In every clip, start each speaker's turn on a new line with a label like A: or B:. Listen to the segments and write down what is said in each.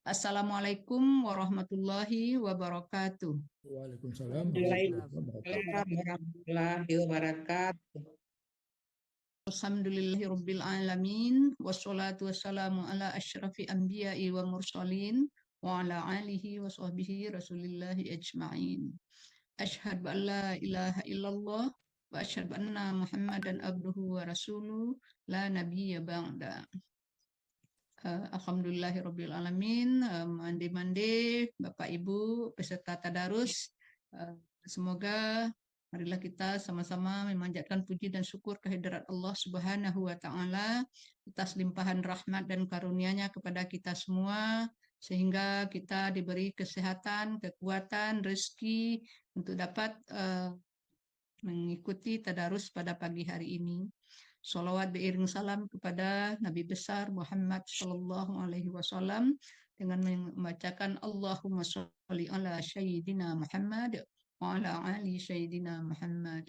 A: Assalamualaikum warahmatullahi wabarakatuh.
B: Waalaikumsalam
C: Waalaikumsalam
B: warahmatullahi wabarakatuh.
C: warahmatullahi wabarakatuh.
A: Alhamdulillahirabbil alamin wassalatu wassalamu ala asyrafil anbiya'i wa mursalin wa ala alihi wa sahbihi rasulillahi ajma'in. Asyhadu an la ilaha illallah wa asyhadu anna Muhammadan abduhu wa rasuluh la nabiyya ba'da. Alhamdulillahirabbil alamin. Mande-mande Bapak Ibu peserta tadarus, semoga marilah kita sama-sama memanjatkan puji dan syukur kehadirat Allah Subhanahu wa taala atas limpahan rahmat dan karunia-Nya kepada kita semua, sehingga kita diberi kesehatan, kekuatan, rezeki untuk dapat mengikuti tadarus pada pagi hari ini. Sholawat beriring salam kepada Nabi besar Muhammad Sallallahu Alaihi Wasallam dengan membacakan Allahumma sholli ala Sayyidina Muhammad wa ala ali Sayyidina Muhammad.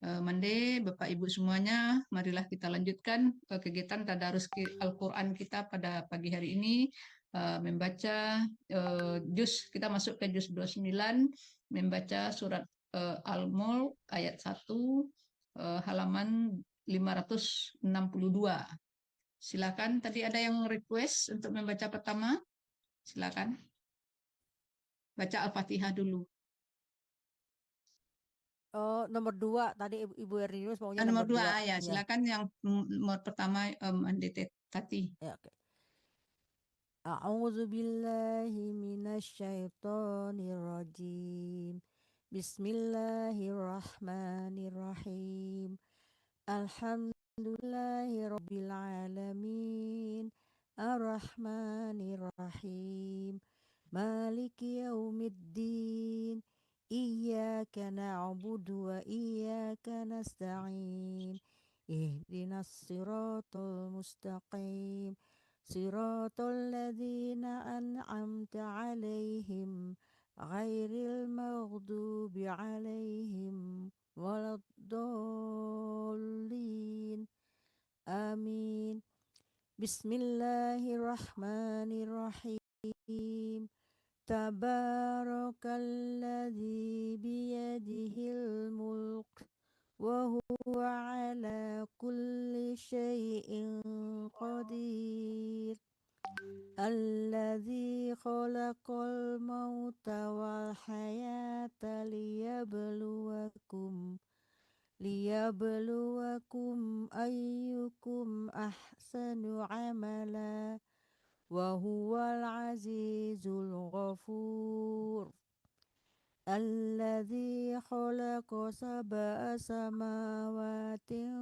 A: Mande Bapak Ibu semuanya, marilah kita lanjutkan kegiatan tadarus Al-Quran kita pada pagi hari ini, membaca juz, kita masuk ke juz 29, membaca surat Al-Mulk ayat 1, halaman 562. Silakan, tadi ada yang request untuk membaca pertama. Silakan. Baca Al-Fatihah dulu.
D: Oh, nomor 2 tadi Ibu Ernilus maunya
A: Nomor 2
D: 2.
A: ya, silakan yang nomor pertama Andete Tati.
D: Ya, oke. A'udzu billahi minasyaitonir rajim. Bismillahirrahmanirrahim. Alhamdulillahi rabbil alamin. Ar-Rahmanir-Rahim. Maliki yaumiddin. Iyyaka na'budu wa iyyaka nasta'in. Ihdinas siratal mustaqim. Siratal ladzina an'amta 'alaihim ghairil maghdubi 'alaihim waladdallin. Amin. Bismillahirrahmanirrahim. Tabarakalladzi biyadihil mulk wa huwa ala kulli syai'in qadir. Alladzi khalaqal mauta wal hayata liyabluwakum ayyukum ahsanu amala wa huwal azizul ghafur. Alladzi khalaqa sab'a samawatin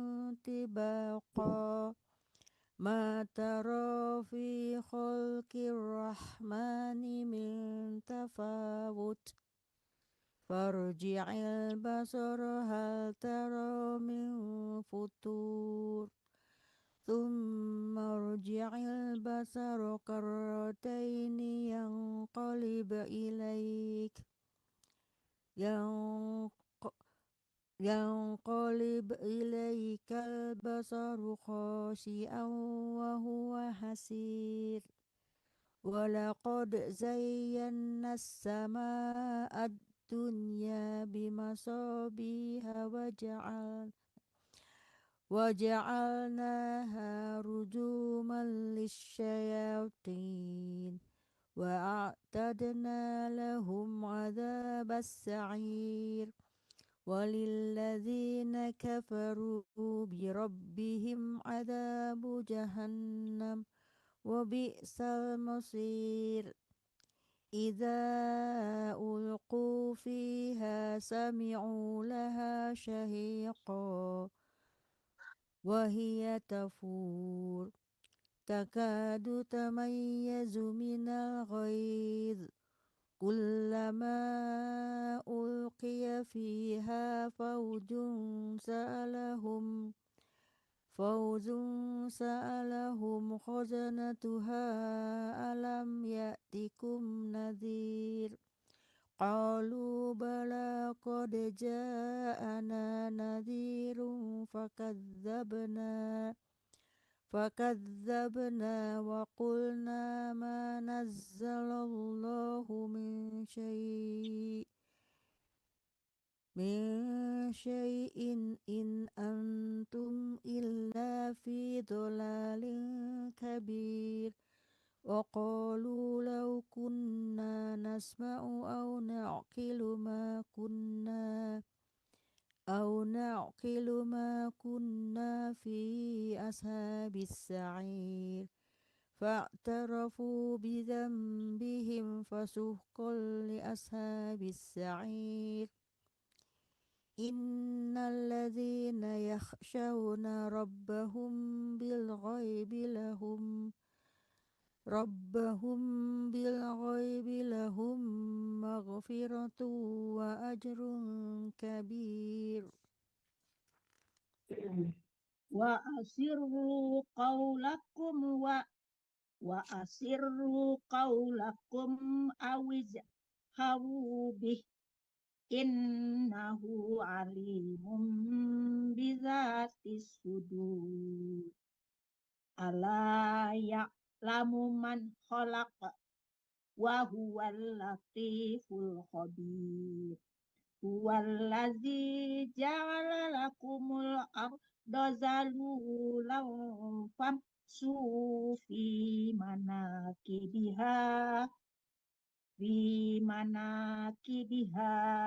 D: tibaqa ma tara fi khalqir rahmani min tafawut farji'il basara hal tara min futur thumma rji'il basara karrataini yanqalib ilaikal basaru khashi'an wa huwa hasir. Walaqad zayyana as-samaa'a ad-dunya bimasabiha waja'alnaha rujuman lisyayatin wa a'tadna lahum 'adzabas sa'ir. Walilladzina kafaru birabbihim 'adzabu jahannam wa bi'sal masir. Idza ulqu fiha sami'u laha syahiqa wa hiya tafur takadu tamayyazu minal ghaidh. Kullama ulqiya fiha fawjun sa'alahum khazanatuha alam ya'tikum nadhir. Qalu bala qad ja'ana nadhirun فكذبنا وقلنا ما نزل الله من شيء إن أنتم إلا في ضلال كبير وقالوا لو كنا نسمع أو نعقل ما كنا في أصحاب السعير فاعترفوا بذنبهم فسحقا لأصحاب السعير إن الذين يخشون ربهم بالغيب لهم مغفرة وأجر كبير
B: وأسروا قولكم أو اجهروا به إنه عليم بذات الصدور ألا يعلم من خلق وهو اللطيف الخبير هو الذي جعل لكم الأرض ذلولا فامشوا في مناكبها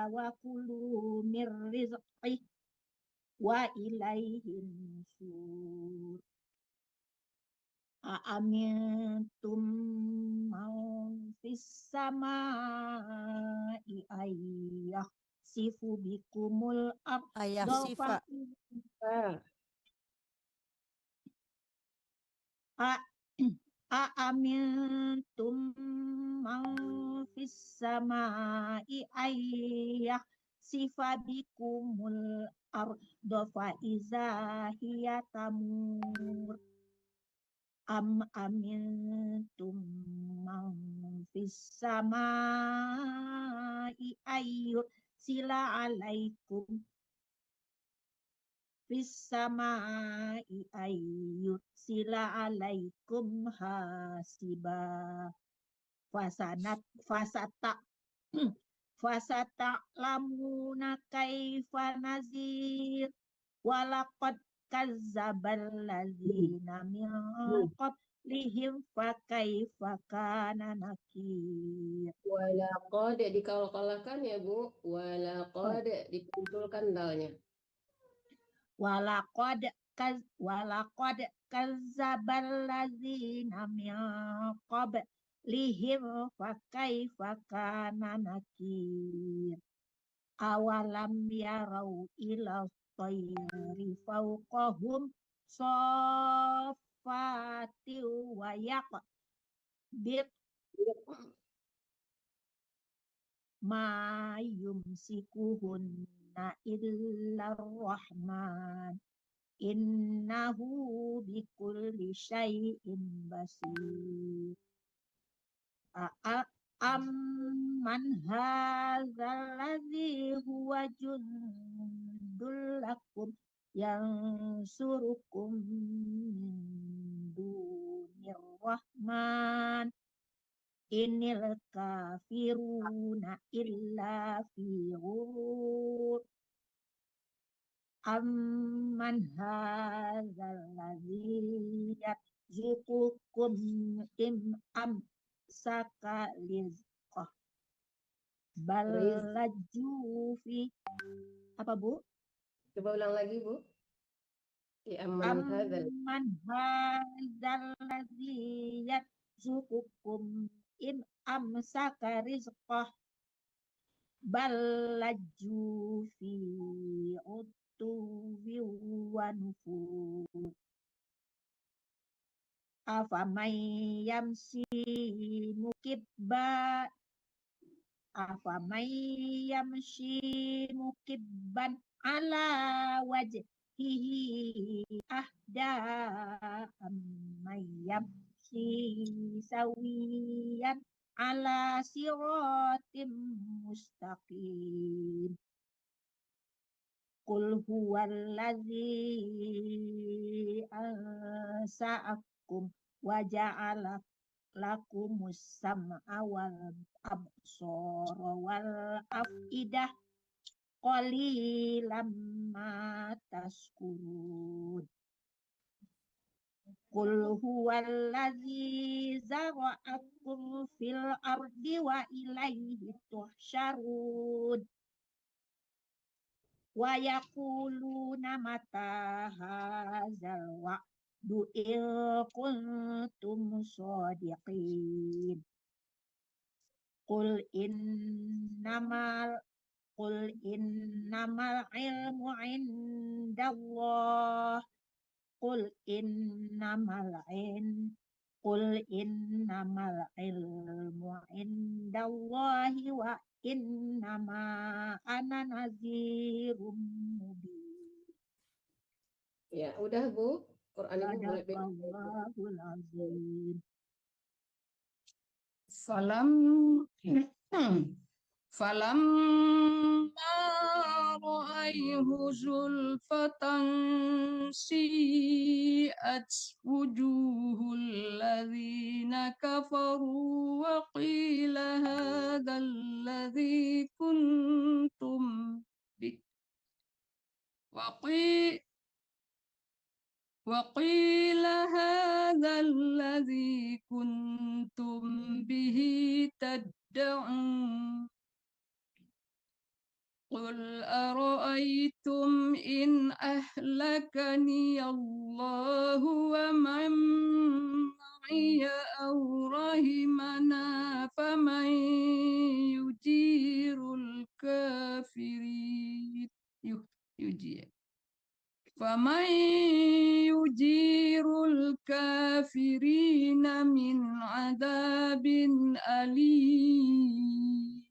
B: وكلوا من رزقه وإليه النشور أأمنتم من في السماء أن يخسف بكم الأرض
D: Ayasifa
B: أأمنتم من في السماء أن يخسف بكم الأرض فإذا هي تمور أم أمنتم من في السماء أن يرسل عليكم حاسبا فستعلمون كيف نذير ولقد كذب الذين من قبلهم فكيف كان نكير.
C: Walaqad dikal-kalakan ya Bu. Walaqad dikumpulkan dalnya.
B: Walaqad kazzabal ladzina min qablihim fakaifa kana nakir. Awalam yarau ila tayri fawqahum saffati wa yaqbid ma yumsikuhunna illa rahman innahu bikulli syai'in basir. Amman hadzal ladzi huwa jundul lakum yansurukum min dunir rahman inil kafiruna illa fi ghurur. Amman hadzal ladzi yarzuqukum im amsaka rizqah bal lajju fi apa Bu?
C: Coba ulang lagi Bu. Amman hadzal
B: ladzi yarzuqukum im amsaka rizqah bal lajju fi utuwi wa nufur. Afaman yamshi mukibban ala wajhihi ahda amman yamshi sawiyan ala siratim mustaqim. Qul huwallazi ansa'akum wa ja'ala lakumus sam'a wal absara wal afidah qalilan ma tashkurun. Qul huwallazi zara'akum fil ardi wa ilaihi tuhsyarun. Wa yaquluna mata hadzal wa'du in kuntum shadiqin. Qul innamal ilmu indallah. Qul innamal ilmu indallahi wa innama ana nazirum mubin.
C: Ya, udah Bu. Quran Ibu boleh bebas.
B: Sadaqallahul azim.
A: فلما رأيه زلفة سيئت وجوه الذين كفروا وقيل هذا الذي كنتم به وقيل هذا الذي كنتم به تدعون قل أرأيتم إن أهلكني الله ومن معي أو رحمنا فمن يجير الكافرين من عذاب أليم.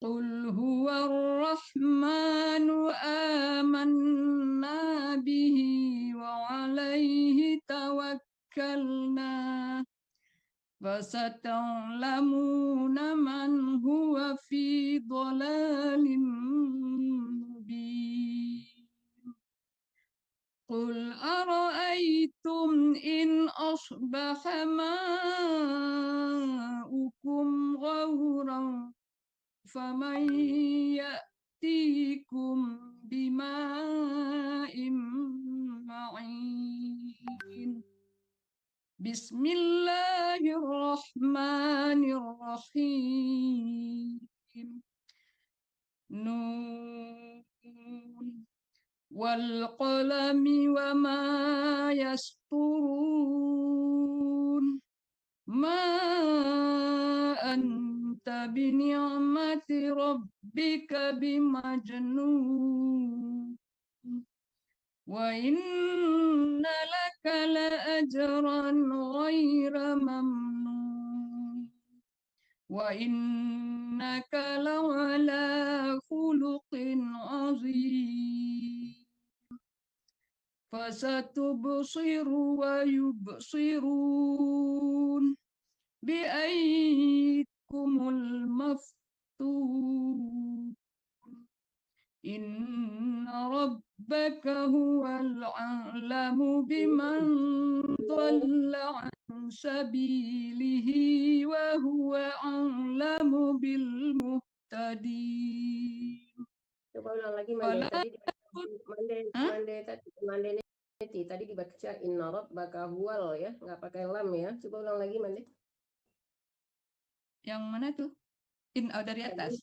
A: قل هو الرحمن آمنا به وعليه توكلنا فستعلمون من هو في ضلال مبين. قل أرأيتم إن أصبح ماؤكم غورا فمن يأتيكم بماء معين. بسم الله الرحمن الرحيم. نون والقلم وما يسطرون. ما أنت بنعمة ربك بمجنون وإن لك لأجرا غير ممنون وإنك لعلى خلق عظيم. فستبصر ويبصرون بأيكم المفتون. إن ربك هو الأعلم بمن ضل عن سبيله وهو أعلم بالمهتدين.
C: Coba ulang lagi Mande. Tadi dibaca inna rabbaka huwal ya, nggak pakai lam ya. Coba ulang lagi Mande.
A: Yang mana tuh? Dari atas.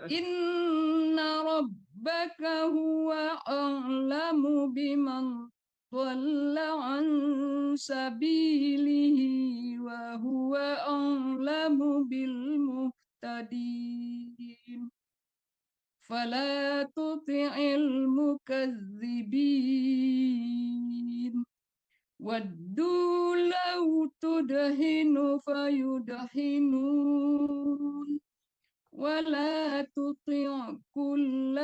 A: Inna rabbaka huwa a'lamu biman dhalla an sabilihi wa huwa a'lamu bil muhtadin. Fala tuti'il mukazzibin. Waddu law tudhinu fayudhinun. ولا تطع كل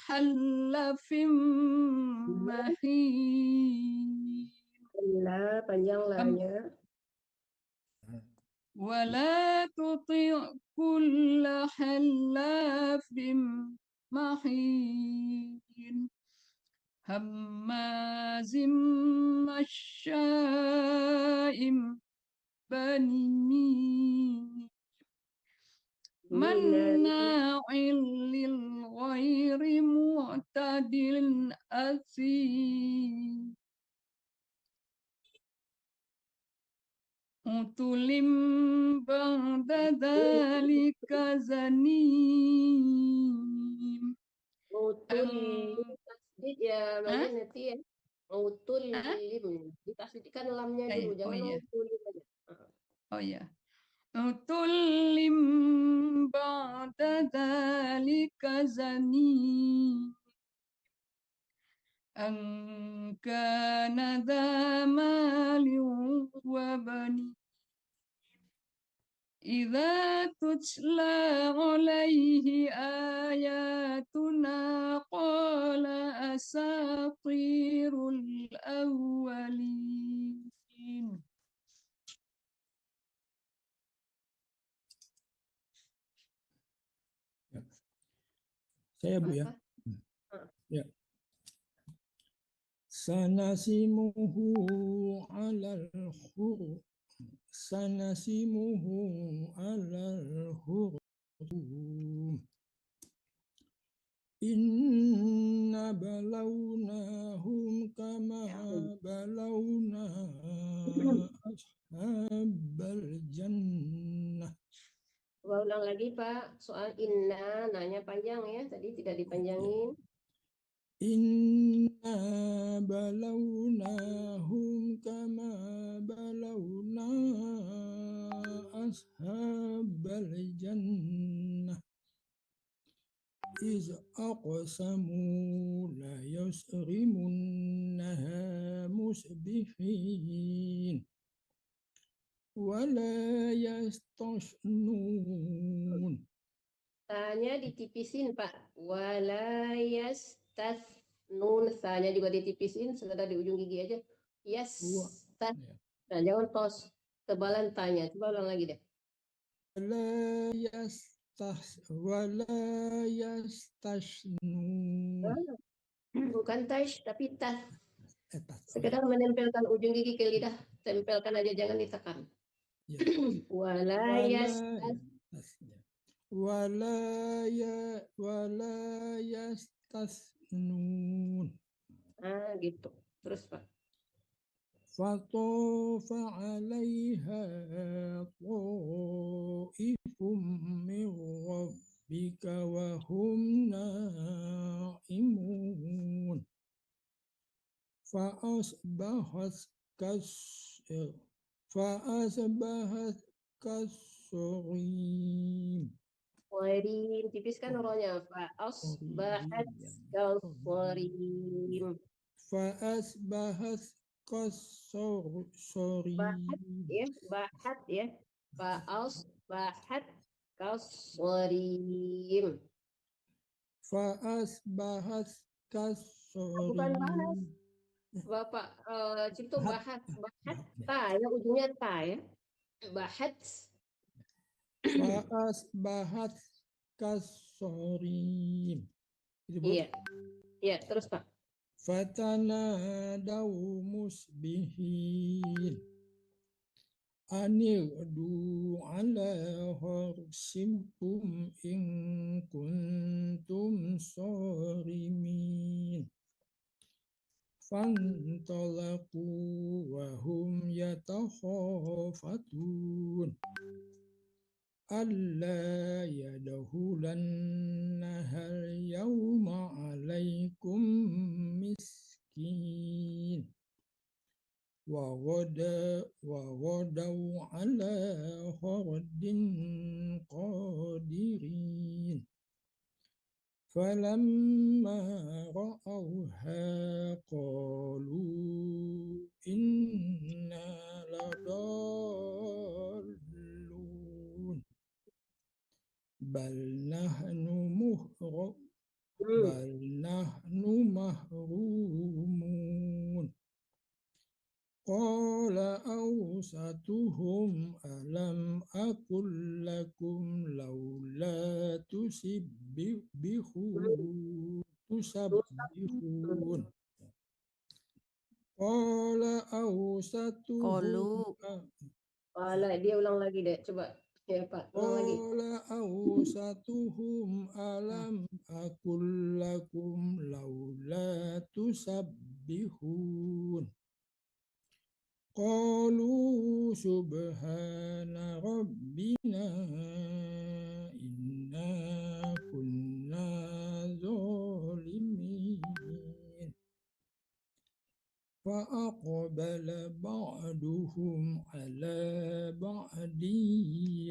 A: حلف مهين.
C: Panjang lahnya.
A: ولا تطع كل حلاف مهين هماز مشاء بنين مناع للغير معتد أثيم عتل بعد ذلك زنيم
C: Utulim tasdid ya
A: Hah?
C: Mbaknya nanti ya.
A: Hah?
C: Utulim ditasdidkan lamnya dulu,
A: Oh
C: jangan
A: iya,
C: utulim aja.
A: oh iya. عتل بعد ذلك زنيم أن كان ذا مال وبنين إذا تتلى عليه آياتنا قال أساطير الأولين.
E: Saya Bu ya.
C: Apa?
E: Ya. Sanasimuhu alal huruf. Sanasimuhu alal huruf. Inna balawnahum kama balawna ashabal jannah.
C: Coba ulang lagi Pak, soal inna, nanya panjang ya, tadi tidak dipanjangin.
E: Inna balawnahum kama balawna ashabal jannah iz aqsamu la yusrimunnaha musbihin wala yastashnun.
C: Tanya ditipisin Pak, walayas tas nun, tanya juga ditipisin, sekedar di ujung gigi aja. Yes, tas.
E: Ya.
C: Nah, jangan tos, tebalan tanya. Coba ulang lagi deh.
E: Wala yastashnun.
C: Bukan tash, tapi tas.
E: Tas.
C: Sekedar menempelkan ujung gigi ke lidah, tempelkan aja, jangan ditekan.
E: Ya.
C: Walayas
E: Wala yastasnun.
C: Gitu. Terus Pak.
E: Fatofa 'alaiha ta'ifum min rabbika wa hum na'imun. Fa'asbahat kasrim.
C: Warim, tipiskan rohnya. Fa'asbahat kalsorim.
E: Fa'asbahat
C: Bahat
E: kasrim.
C: ya, bahat ya. Fa'asbahat kalsorim.
E: Fa'asbahat
C: Bukan bahas.
E: kasrim.
C: Bapak Cipto bahat, ta ya, ujungnya ta ya. Bahat.
E: Fa'asbahat kasrim.
C: Iya. Iya, terus Pak.
E: Fatanadaw musbihin Anirdu ala harsimkum in kuntum sarimin. Fantalaku wahum yatakhafatun alla yadkhulannahal yawma alaikum miskin wa wadaw ala khardin qadirin falamma ra'awha qalu inna ladallun bal nahnu mahrumun. Qala أوسطهم ألم أقل لكم لولا تسبحون قال أوسطهم
D: Qalu.
C: Dia ulang lagi deh, coba. Ya Pak, ulang lagi.
E: قال أوسطهم ألم أقل لكم لولا تسبحون قالوا سبحان ربنا إنا كنا ظالمين فأقبل بعضهم على بعض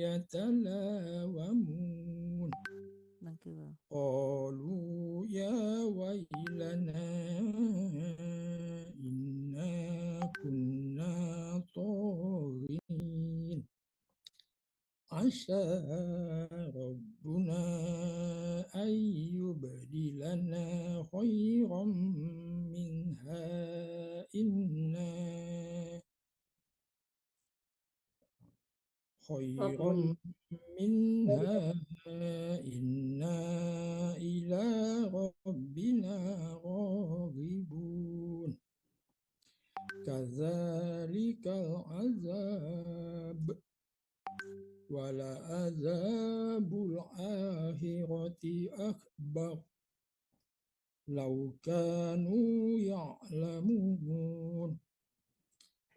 E: يتلاومون قالوا يا ويلنا إنا كنا طاغين عسى ربنا أن يبدلنا خيرا منها إنا خيرا منها إنا إلى ربنا راغبون كذلك العذاب ولعذاب الآخرة أكبر لو كانوا يعلمون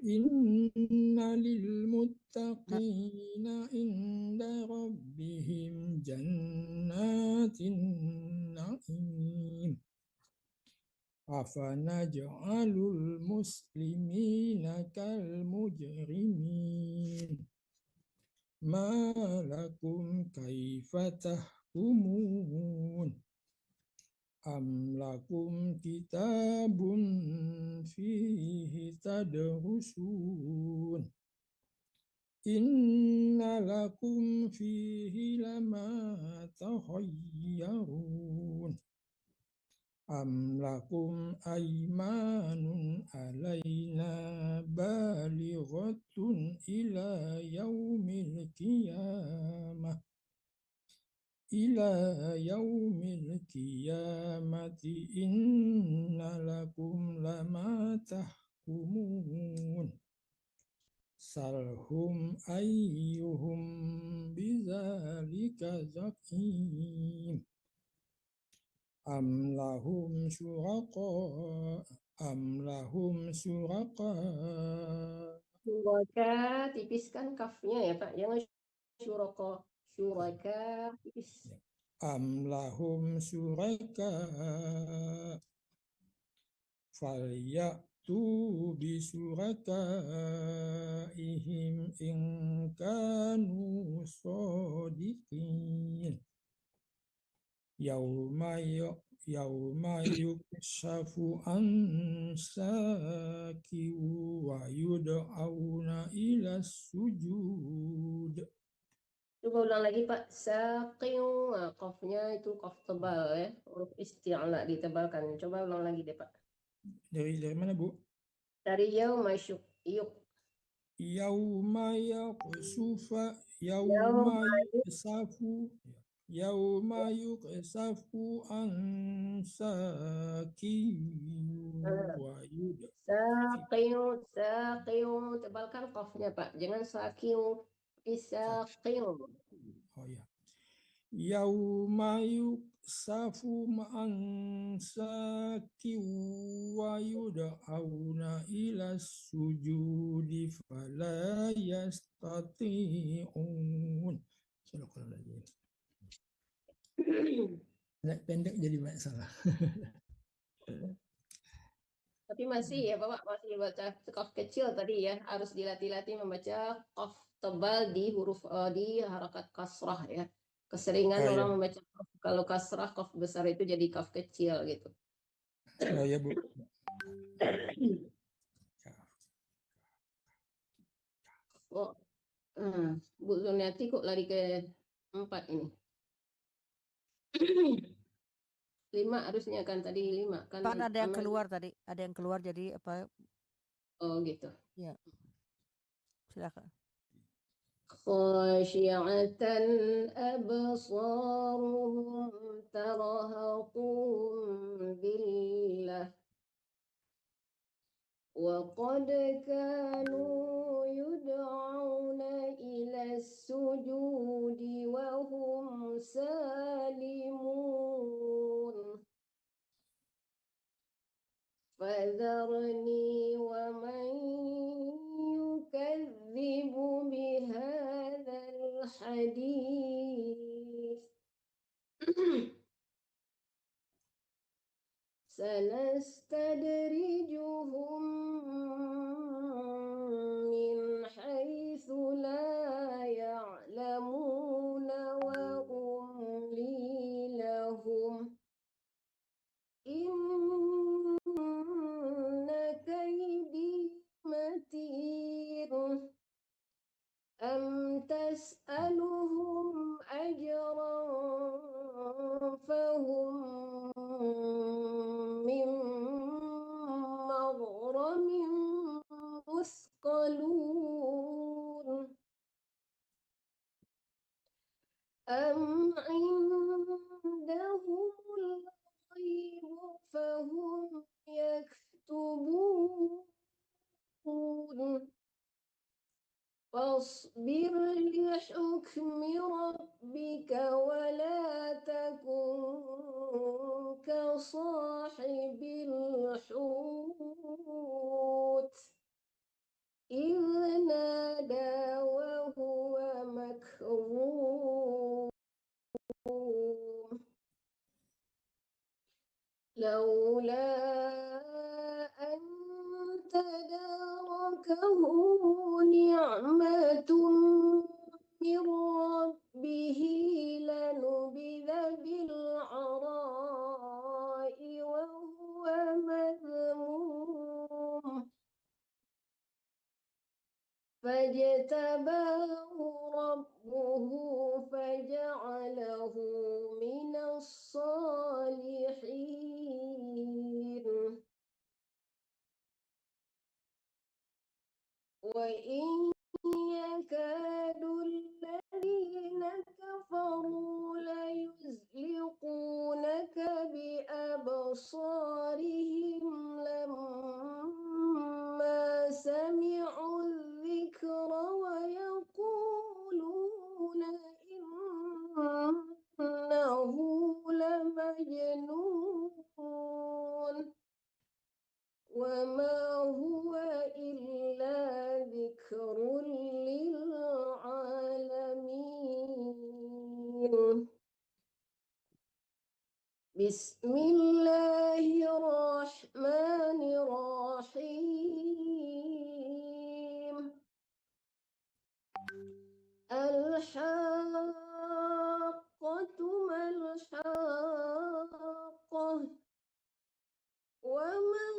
E: إن للمتقين عند ربهم جنات النعيم أفنجعل المسلمين كالمجرمين ما لكم كيف تحكمون أم لكم كتاب فيه تدرسون إن لكم فيه لما تخيرون أم لكم أيمان علينا بالغة إلى يوم القيامة إن لكم لما تحكمون سلهم أيهم بذلك زعيم أم لهم شركاء
C: Syuraka, tipiskan kafnya ya Pak, jangan syuraka. Syuraka, tipis.
E: أم لهم شركاء فليأتوا بشركائهم إن كانوا صادقين يوم يكشف عن ساق ويدعون إلى السجود.
C: Coba ulang lagi Pak. Saqing, nah, qafnya itu qaf tebal ya, huruf isti'la ditebalkan. Coba ulang lagi deh Pak.
E: Dari mana Bu?
C: Dari yauma yuk.
E: Yauma yaqsufa yauma yuksafu an saqin wa yud'a.
C: Saqing, tebalkan qafnya Pak. Jangan saqing, saqing.
E: Oh ya. Yauma yuksafu an saqin wa yud'auna ila sujudi fala yastati'un. Pendek jadi masalah.
C: Tapi masih ya Bapak, masih baca qaf kecil tadi ya, harus dilatih-latih membaca qaf tebal di huruf di harakat kasrah ya. Keseringan
E: Oh,
C: orang
E: iya.
C: membaca qaf, kalau kasrah qaf besar itu jadi qaf kecil gitu.
E: Oh ya Bu.
C: Oh, Bu Zuniati kok lari ke 4 ini. 5 harusnya kan tadi 5 kan.
D: Kan ada yang keluar tadi, ada yang keluar jadi apa?
C: Oh gitu.
D: Ya. Silakan.
C: خاشعة أبصارهم ترهقهم ذلة وقد كانوا يدعون إلى السجود وهم سالمون فذرني ومن يكذب بهذا الحديث سنستدرجهم من حيث لا يعلمون وأملي لهم إن كيدي متين أم تسألهم أجرا فهم من مغرم مثقلون أم عندهم الغيب فهم يكتبون فاصبر لحكم ربك ولا تكن كصاحب الحوت إذ نادى وهو مكظوم لولا أن تداركه نعمة من ربه لنبذ بالعراء وهو مذموم فاجتباه ربه فجعله من الصالحين وإن يكاد الذين كفروا ليزلقونك بأبصارهم لما سمعوا الذكر ويقولون إنه لمجنون وما هو إلا ذكر للعالمين بسم الله الرحمن الرحيم الحاقة ما الحاقة وما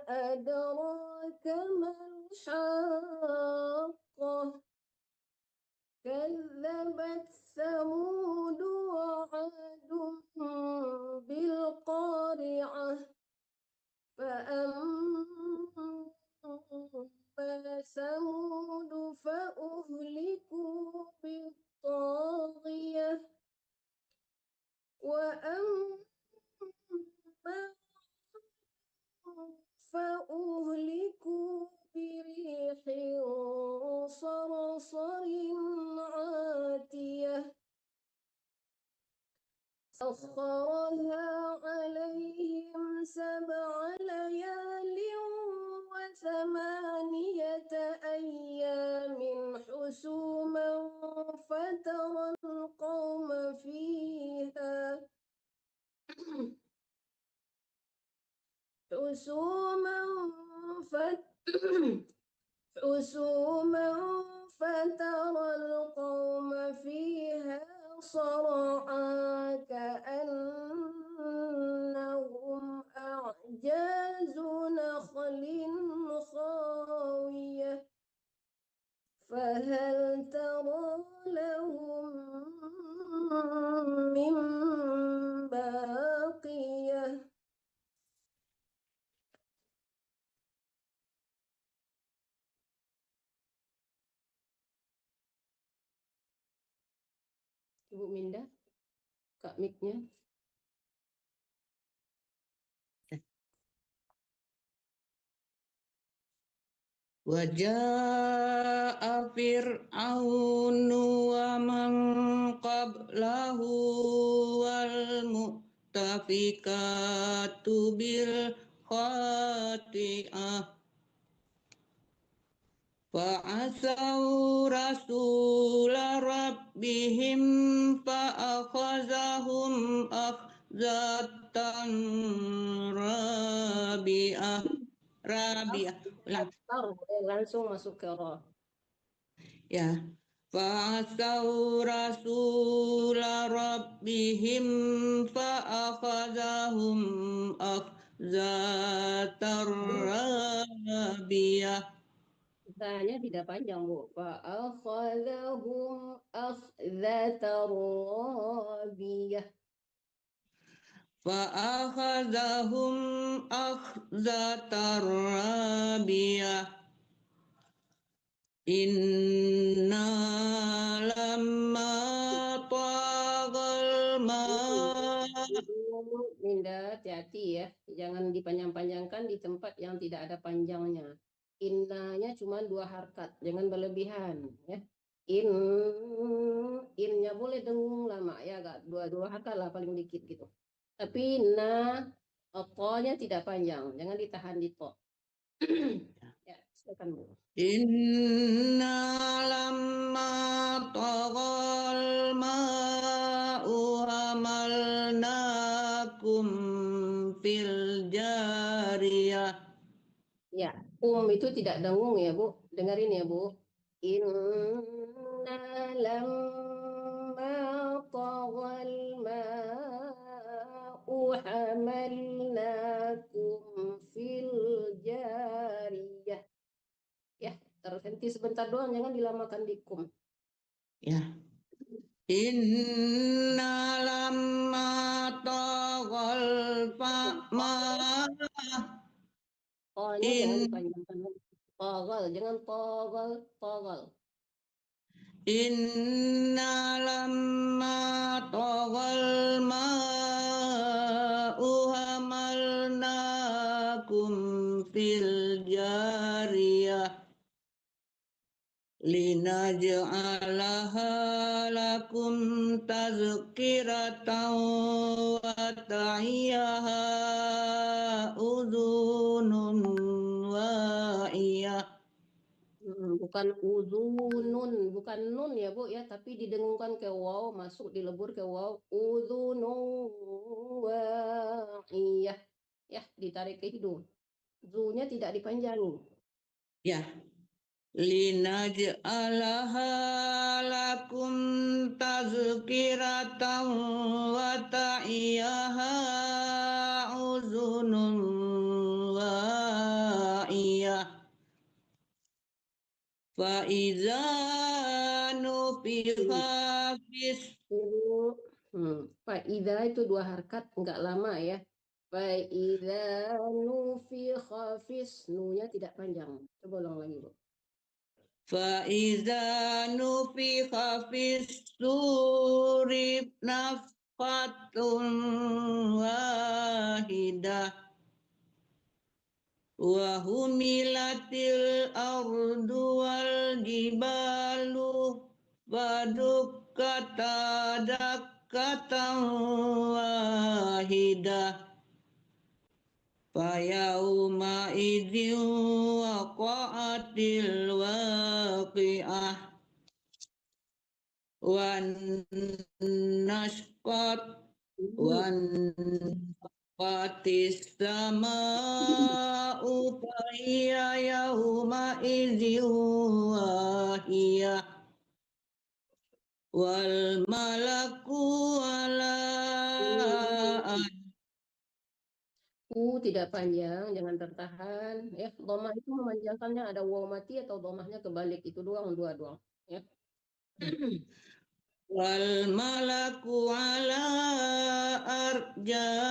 C: أدراك ما الحاقة كذبت ثمود وعاد بالقارعة فأما ثمود فأهلكوا بالطاغية وأما فأهلكوا بريح صرصر عاتية سخرها عليهم 7 ليال و8 أيام حسوما فترى القوم فيها حسوما فترى القوم فيها صرعا كأنهم أعجاز نخل خاوية فهل ترى لهم من باقية Ibu Minda, Kak mic-nya.
A: Waja'a fir'aunu wa man qablahu wal mu'tafikatu bil khati'ah fa'asau rasula rabbihim fa'akhazahum akhzatan rabi'ah. Ulang.
C: Langsung masuk ke roh.
A: Ya. Fa'asau rasula rabbihim fa'akhazahum akhzatar rabiyah.
C: Tanya tidak panjang, Bu. Fa'akhadhahum akhzatar rabiyah.
A: Fa'akhazahum akhzatar rabiyah. Inna lamma tagal
C: Minda, hati-hati ya. Jangan dipanjang-panjangkan di tempat yang tidak ada panjangnya. Innanya cuma 2 harkat, jangan berlebihan ya. Innya boleh dengung lama ya, agak dua harkat lah paling dikit gitu. Tapi to-nya tidak panjang, jangan ditahan di to. Ya, silakan Bu.
A: Inna lamma tagal ma'u hamalnakum fil jariyah.
C: Ya, itu tidak dengung ya Bu. Dengerin ya Bu. Inna lamma tagal ma'u hamalnakum fil jariyah. Ya, terhenti sebentar doang, jangan dilamakan di kum.
A: Ya. Inna lamma tagal fa'ma.
C: Oh-nya jangan dipanjangkan. Togal, jangan togal.
A: Inna lamma tagal ma'u hamalnakum fil jariyah linaj'alaha lakum tazkiratan wa ta'iyaha udhunun wa'iyah.
C: Bukan uzunun, bukan nun ya Bu ya, tapi didengungkan ke waw, masuk dilebur ke waw. Uzunun wa'iyah. Ya, ditarik ke hidung. Zunya tidak dipanjangi.
A: Ya. Linaj'alaha lakum tazkiratan wa ta'iyaha uzunun wa'iyah. Fa'iza nufikha fis.
C: Fa'idha itu 2 harkat, enggak lama ya. Fa'idha nufikha fis, nunya tidak panjang. Coba ulang lagi Bu.
A: Fa'iza nufikha fis suri nafhatun wahidah wa humilatil ardu wal jibalu fadukkata dakkatan wahidah fayauma idzin waqa'atil waqi'ah wan nashqat wan fatis sama'u fahiya yauma idzin wahiyah wal malaku ala
C: Tidak panjang, jangan tertahan ya. Dhamma itu memanjangkannya ada waw mati atau dhammahnya kebalik, itu doang, dua doang ya.
A: wal malaku ala arjaiha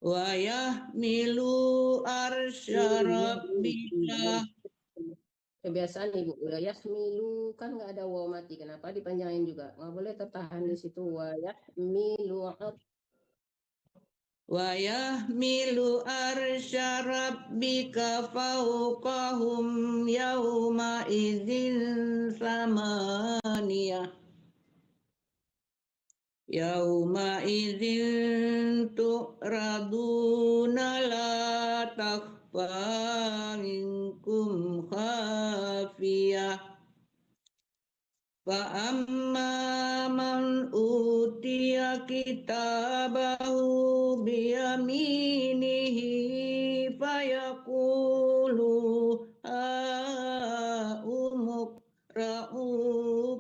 A: wa yahmilu arsya rabbika
C: Kebiasaan ibu ya yahmilu kan nggak ada waw mati, kenapa dipanjangin juga, nggak boleh tertahan di situ. Wa yahmilu
A: wa yahmilu arsya rabbika fawqahum yawma idzin samaniyah yauma idzin tu'raduna la takhfa minkum khafiyah fa amma man utiya kitabahu biyaminihi fayaqulu umqra'u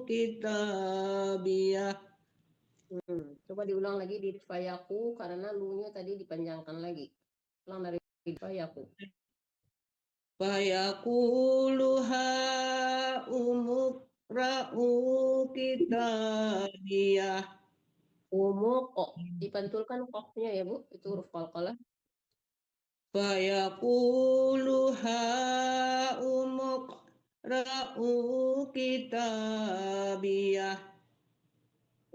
A: kitabiyah.
C: Coba diulang lagi di fayaku karena lu-nya tadi dipanjangkan lagi. Ulang dari fayaku.
A: Fayaqulu umqra'u kitabiyah.
C: Kok dipantulkan koknya ya Bu, itu huruf qalqalah.
A: Fayaqulu umqra'u kitabiyah.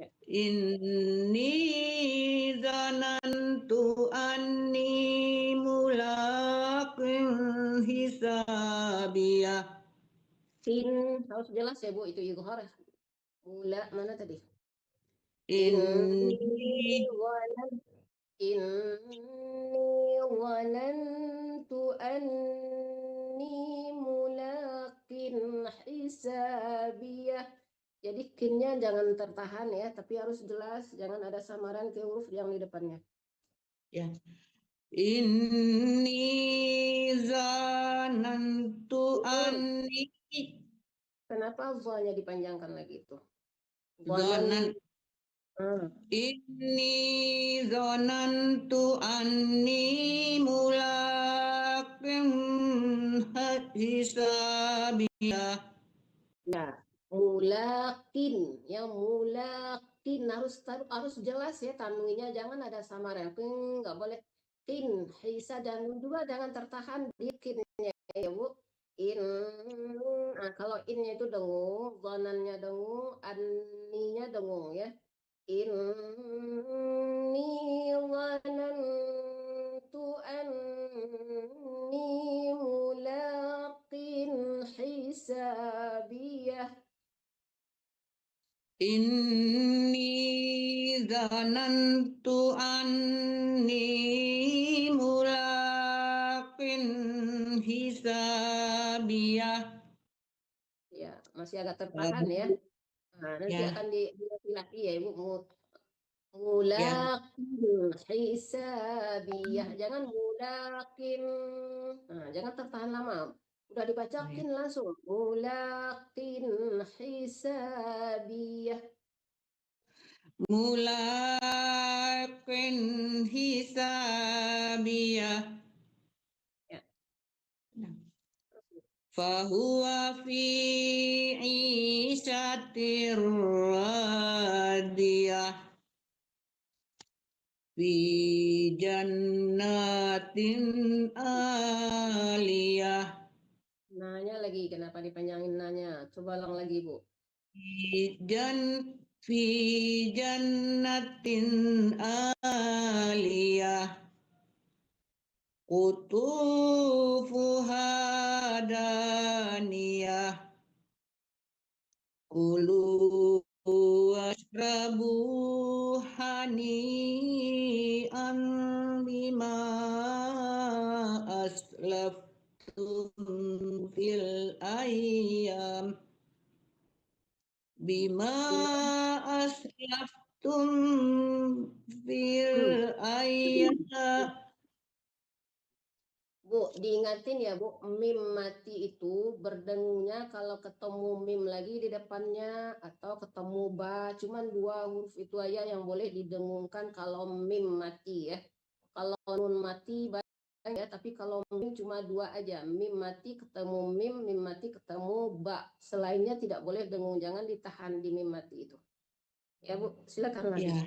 C: Ya.
A: Inni zanantu anni mulaqin hisabiyah.
C: Sin harus jelas ya Bu, itu idhar. Mula mana tadi?
A: Inni
C: Zanantu anni mulaqin hisabiyah. Jadi kinnya jangan tertahan ya, tapi harus jelas, jangan ada samaran ke huruf yang di depannya.
A: ya. Inni zanantu anni.
C: Kenapa za-nya dipanjangkan lagi itu?
A: Zonan. Inni zonantu anni mulaqin hisabiyah.
C: Ya, mulakin, yang mulakin harus jelas ya tanwinya, jangan ada samaran, nggak boleh kin, hisa dan juga jangan tertahan di kinnya ya Bu. Kalau innya itu dengung, zonannya dengung, anninya dengung ya. Inni zanantu anni mulaqin hisabiyah.
A: Inni zanantu anni mulaqin hisabiyah.
C: Ya, masih agak tertahan ya. Nah, nanti
A: Ya.
C: akan dilatih ya Ibu. Mulaqin hisabiyah. Jangan mulaqin. Nah, jangan tertahan lama. Udah dibacakin langsung. Mulaqin hisabiyah.
A: Mulaqin hisabiyah.
C: Ya.
A: Fahuwa fi isyatir radiyah fi jannatin aliyah.
C: Nanya lagi, kenapa dipanjangin nanya? Coba ulang lagi, Bu.
A: Fi jannatin aliyah qutufuha daniyah kulu washrabu hani'an bima aslaftum fil ayyam bima aslaftum fil ayyam.
C: Bu, diingatin ya Bu, mim mati itu berdengungnya kalau ketemu mim lagi di depannya atau ketemu ba, cuman dua huruf itu aja yang boleh didengungkan kalau mim mati ya. Kalau nun mati banyak ya, tapi kalau mim cuma dua aja, mim mati ketemu mim mati ketemu ba. Selainnya tidak boleh dengung, jangan ditahan di mim mati itu. Ya Bu, silakan lagi.
A: Ya.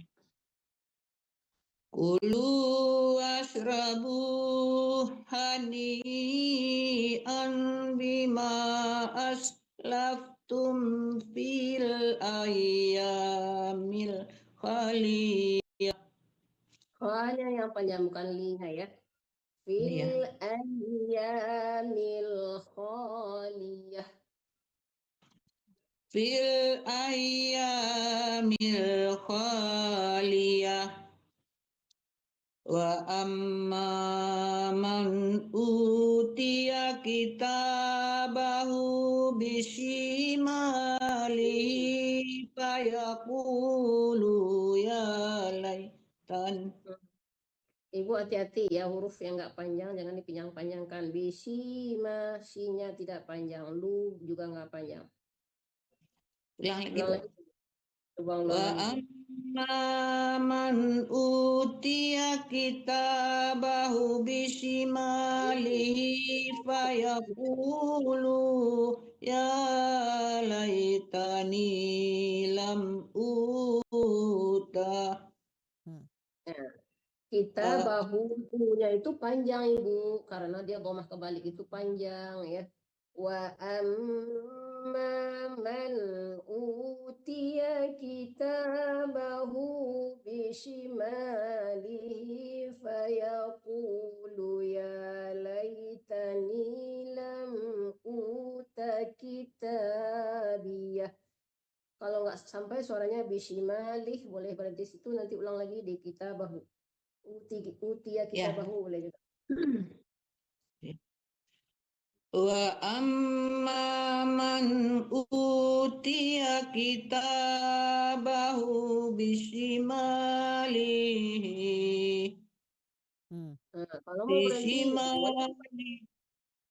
A: Kulu wasrabu hani'an bima aslaftum fil ayyamil khaliyah.
C: Hanya yang panjang bukan linya ya. Fil ayyamil khaliyah.
A: Fil ayyamil khaliyah. Wa amma man utiya kitabahu bisimalihi fayaqulu ya laitan.
C: Ibu hati-hati ya, huruf yang nggak panjang jangan dipanjang-panjangkan. Bisima, sinya tidak panjang, lu juga nggak panjang.
A: Ulang lagi,
C: Ulang
A: Bu.
C: lagi. Coba ulang
A: Wa
C: lagi.
A: amma man utiya kitabahu bisimalihi fayaqulu ya laitani lam uta.
C: Nah, kita bahunya itu panjang Ibu, karena dia domah kebalik itu panjang ya. Wa amma man utiya kitabahu bishimalihi fayaqulu ya laitani lam uta kitabiyah. Kalau nggak sampai suaranya bishimalih boleh berhenti situ, nanti ulang lagi di kitabahu. Utiya kitabahu boleh juga.
A: Wa amma man utiya kitabahu bisimalihi.
C: Nah, kalau mau berhenti
A: Bisimalihi.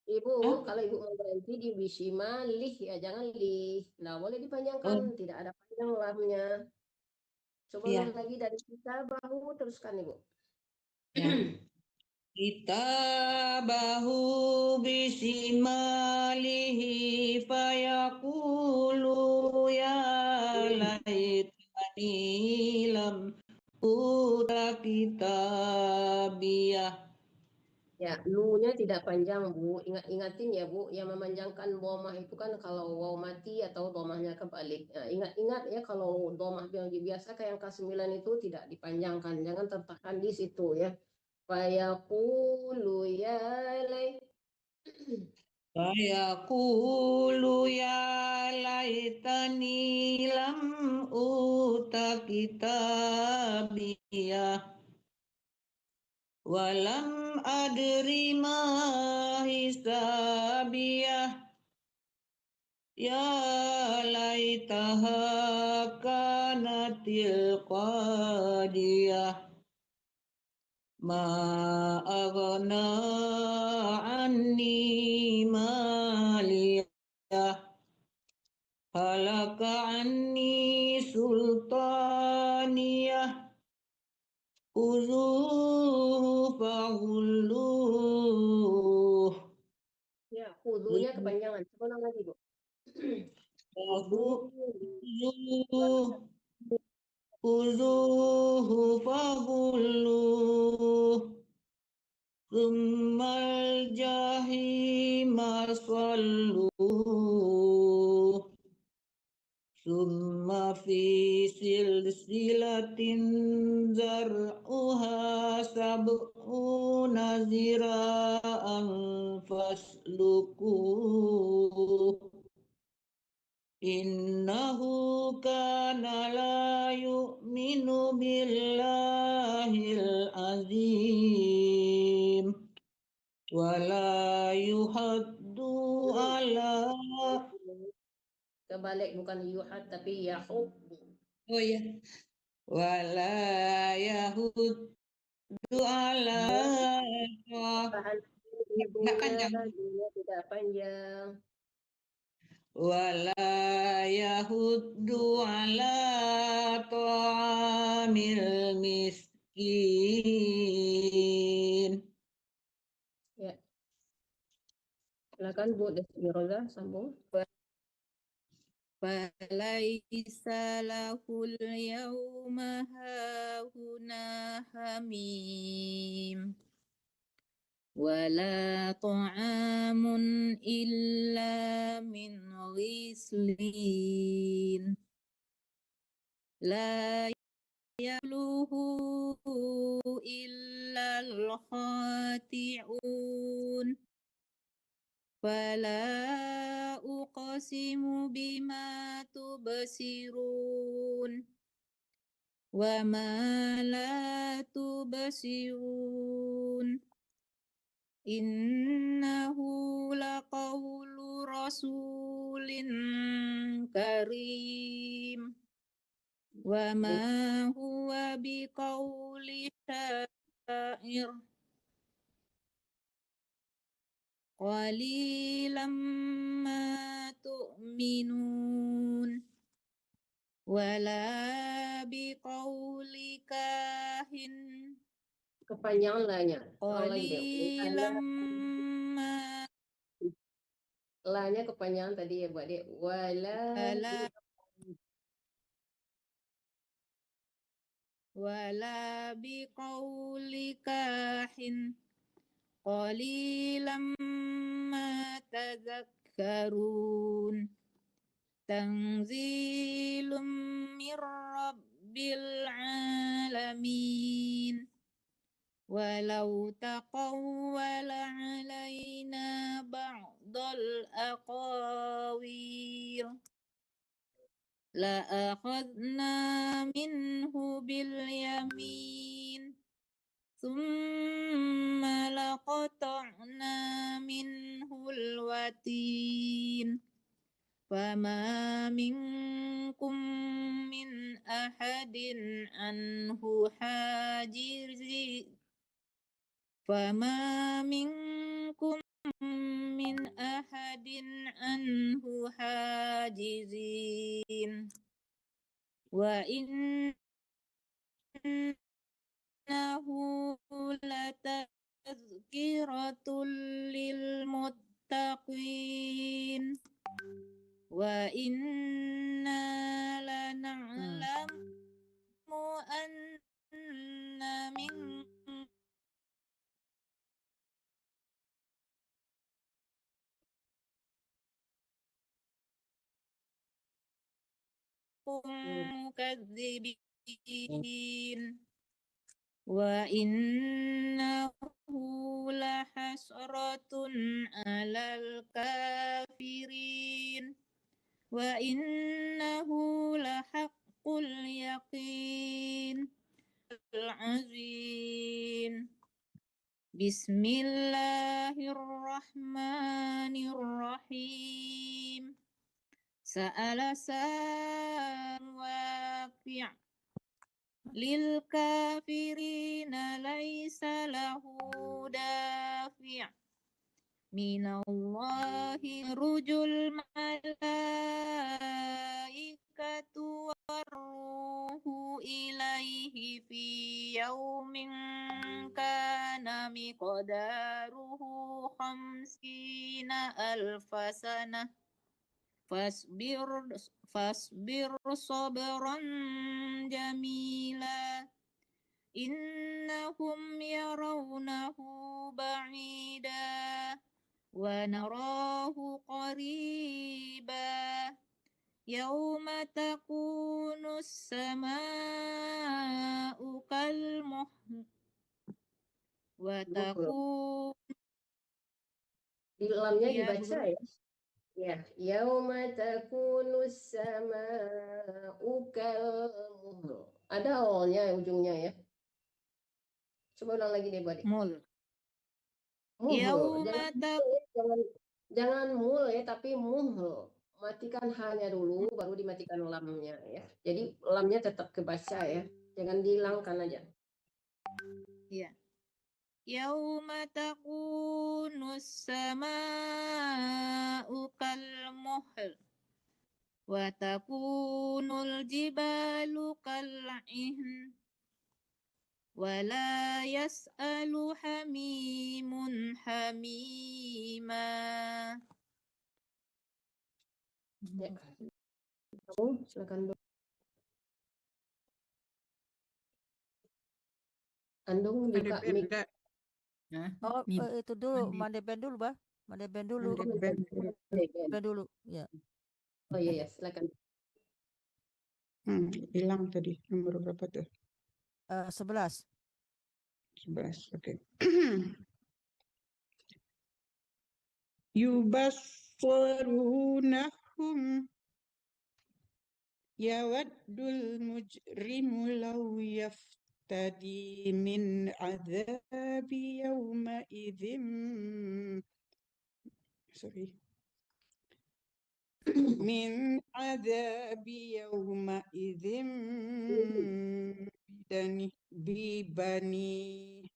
C: Ibu, kalau Ibu mau berhenti di bishimalih ya jangan lih. Nah, boleh dipanjangkan, tidak ada panjang lamnya. Coba ulang lagi dari kitabahu, teruskan Ibu.
A: Kitabahu bisimalihi fayaqulu ya laitani lam uta kitabiyah.
C: Ya, lu-nya tidak panjang, Bu. Ingatin ya, Bu, yang memanjangkan domah itu kan kalau waw mati atau domahnya kebalik. Nah, ingat-ingat ya kalau domah yang biasa kayak angka 9 itu tidak dipanjangkan. Jangan tertekan di situ ya. Fayaqulu ya lai.
A: Fayaqulu ya laitani lam uta kitabiyah. Walam adri ma hisabiyah. Ya laitaha kanatil qadiyah. Ma aghna anni maliyah. Halaka anni sultaniyah. Uzuhu faghulluh.
C: Ya, khudunya kepanjangan. Coba ulang lagi, Bu.
A: Uzuhu faghulluh. Tsummal jahima salluh. Summa fi silsilatin zar'uha sab'una zira'an faslukuh. Innahu kana la yu'minu billahil azim. Wa la yuhaddu ala.
C: Kebalik, bukan yuhad tapi yahub.
A: Oh ya. Wala yahuddu ala.
C: Ibunya tidak panjang.
A: Wala yahuddu ala ta'amil miskin.
C: Ya. Silakan Bu Desmiroza sambung.
D: Falaisa lahul yawma hahuna
F: حميم ولا طعام إلا من غسلين لا يأكله إلا الخاطئون فلا أقسم بما تبصرون وما لا تبصرون إنه لقول رسول كريم وما هو بقول شاعر قليلا ما تؤمنون ولا بقول كاهن
C: Kepanjangan lahnya. Lagi deh.
F: قليلا ما
C: Lahnya kepanjangan tadi ya, Bu Adik.
F: ولا ولا بقول كاهن قليلا ما تذكرون تنزيل من رب العالمين ولو تقول علينا بعض الأقاويل لأخذنا منه باليمين ثم لقطعنا منه الوتين فما منكم من أحد عنه حاجزين فما منكم من أحد عنه حاجزين وإنه لتذكرة للمتقين وإنا لنعلم أن منكم مكذبين وإنه لحسرة على الكافرين وإنه لحق اليقين العظيم بسم الله الرحمن الرحيم سأل سائل واقع للكافرين ليس له دافع من الله رجو الملائكة والروح إليه في يوم كان مقداره 50,000 سنة فاصبر صبرا جميلا إنهم يرونه بعيدا ونراه قريبا يوم تكون السماء كالمهل وتكون
C: Di lamnya
F: ya
C: dibaca
F: guru
C: ya. Ya, yauma takunus sama'u kalmuhl. Ada awalnya ujungnya ya. Coba ulang lagi deh, Bu Adik.
F: mul
C: Muhl.
F: yauma
C: Jangan mul ya, tapi muhl. Matikan hanya dulu, baru dimatikan lamnya ya. Jadi lamnya tetap kebaca ya. Jangan dihilangkan aja.
F: ya yauma takunus sama'u kalmuhl wa takunul jibalu kal'ihn ولا يسأل حميم حميما
C: Ya. Kamu silakan. Andung
B: Ada
C: buka
B: band
C: mic.
B: enggak?
A: Nah,
D: Oh,
A: nih
D: itu dulu,
B: Mandi,
D: mandi band dulu, Bah. Mandi band dulu,
B: mandi band.
D: band dulu. Ya.
C: Oh iya, ya, silakan.
B: Hilang tadi. Nomor berapa tuh?
D: 11.
B: 11. Oke. Yubassirunahum yawaddul mujrimu law yaftadi min adzabi yawma idzim min adzabi yawma idzim bibani.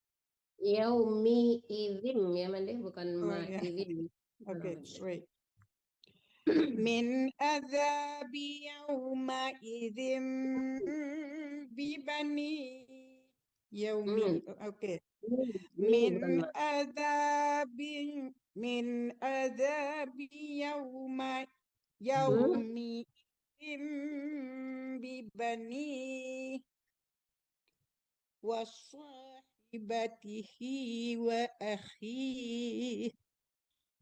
C: Yaumi izim ya Mande, bukan
B: Oh
C: ma
B: ya.
C: izim.
B: Okay, right. Min adzabi yawma idzim bibani yaumi. Okay.
C: Ini bukan ma.
B: Min adzabi yaumi idzim bibani wa sahibatihi wa akhihi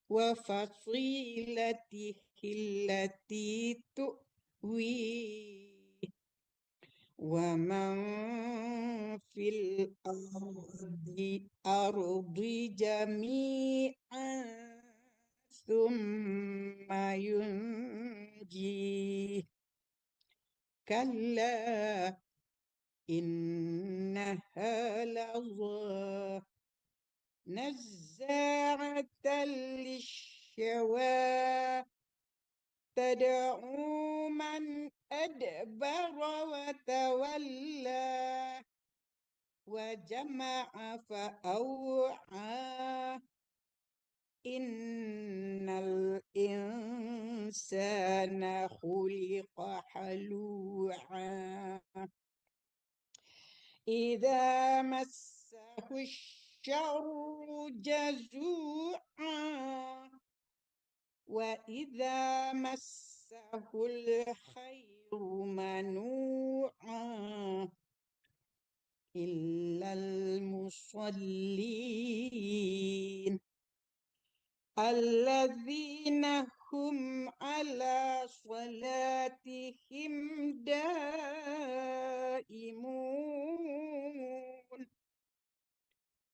B: wa fasilatihi allati tuwi wa man fil ardi jami'an thumma yunji kalla innaha lazah نزاعة للشوى تدعو من أدبر وتولى وجمع فأوعى إن الإنسان خلق هلوعا إذا مسه الشر جزوعا وإذا مسه الخير منوعا إلا المصلين الذين هم على صلاتهم دائمون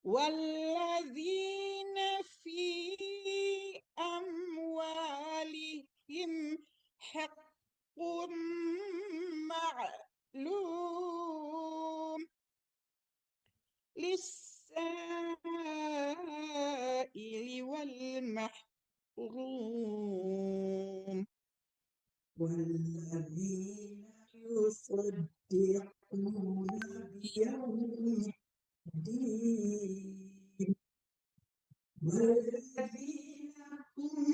B: والذين في أموالهم حق معلوم للسائل والمحروم والذين يصدقون بيوم الدين والذين هم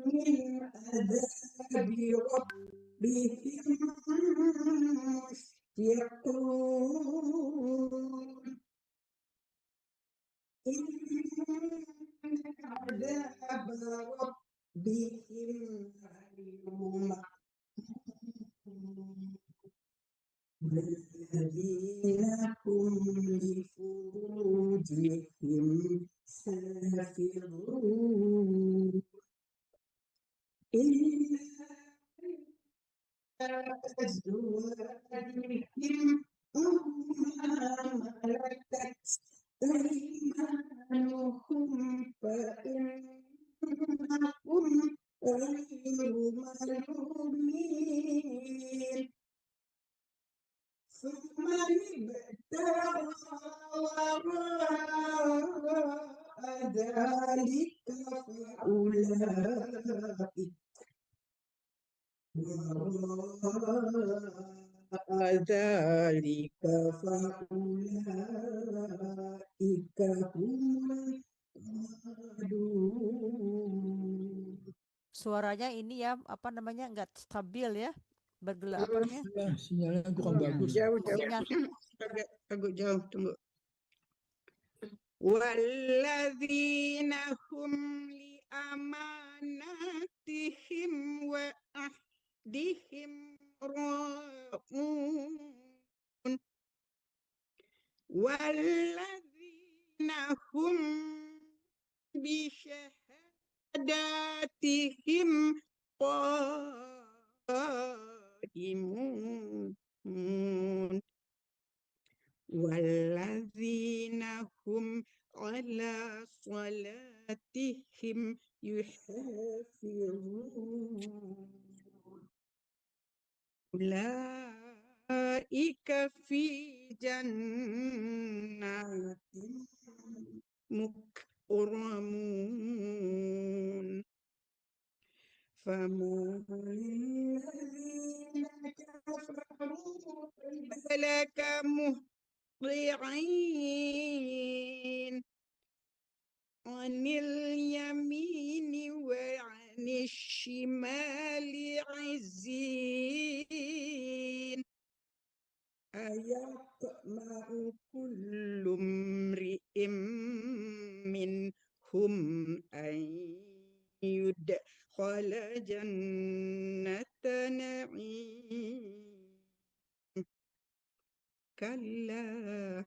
B: من عذاب ربهم مشفقون إن عذاب ربهم غير مأمون والذين هم لفروجهم حافظون إلا أزواجهم أو ما ملكت أيمانهم فإنهم غير ملومين فمن ابتغى وراء ذلك فأولئك وراء ذلك فأولئك هم العادون.
D: Suaranya ini ya, apa namanya, nggak stabil ya. Bergelak apa namanya?
E: Ya, sinyalnya kurang bagus.
B: Jauh.
D: Sinyal.
B: Agak jauh, tunggu. Walladzina hum li amanatihim wa ahdihim ra'un والذين هم بشهاداتهم قائمون والذين هم على صلاتهم يحافظون أولئك في جنات مكرمون فما الذين كفروا قبلك مهطعين عن اليمين وعن الشمال عزين أيطمع كل امرئ منهم أن يدخل جنة نعيم كلا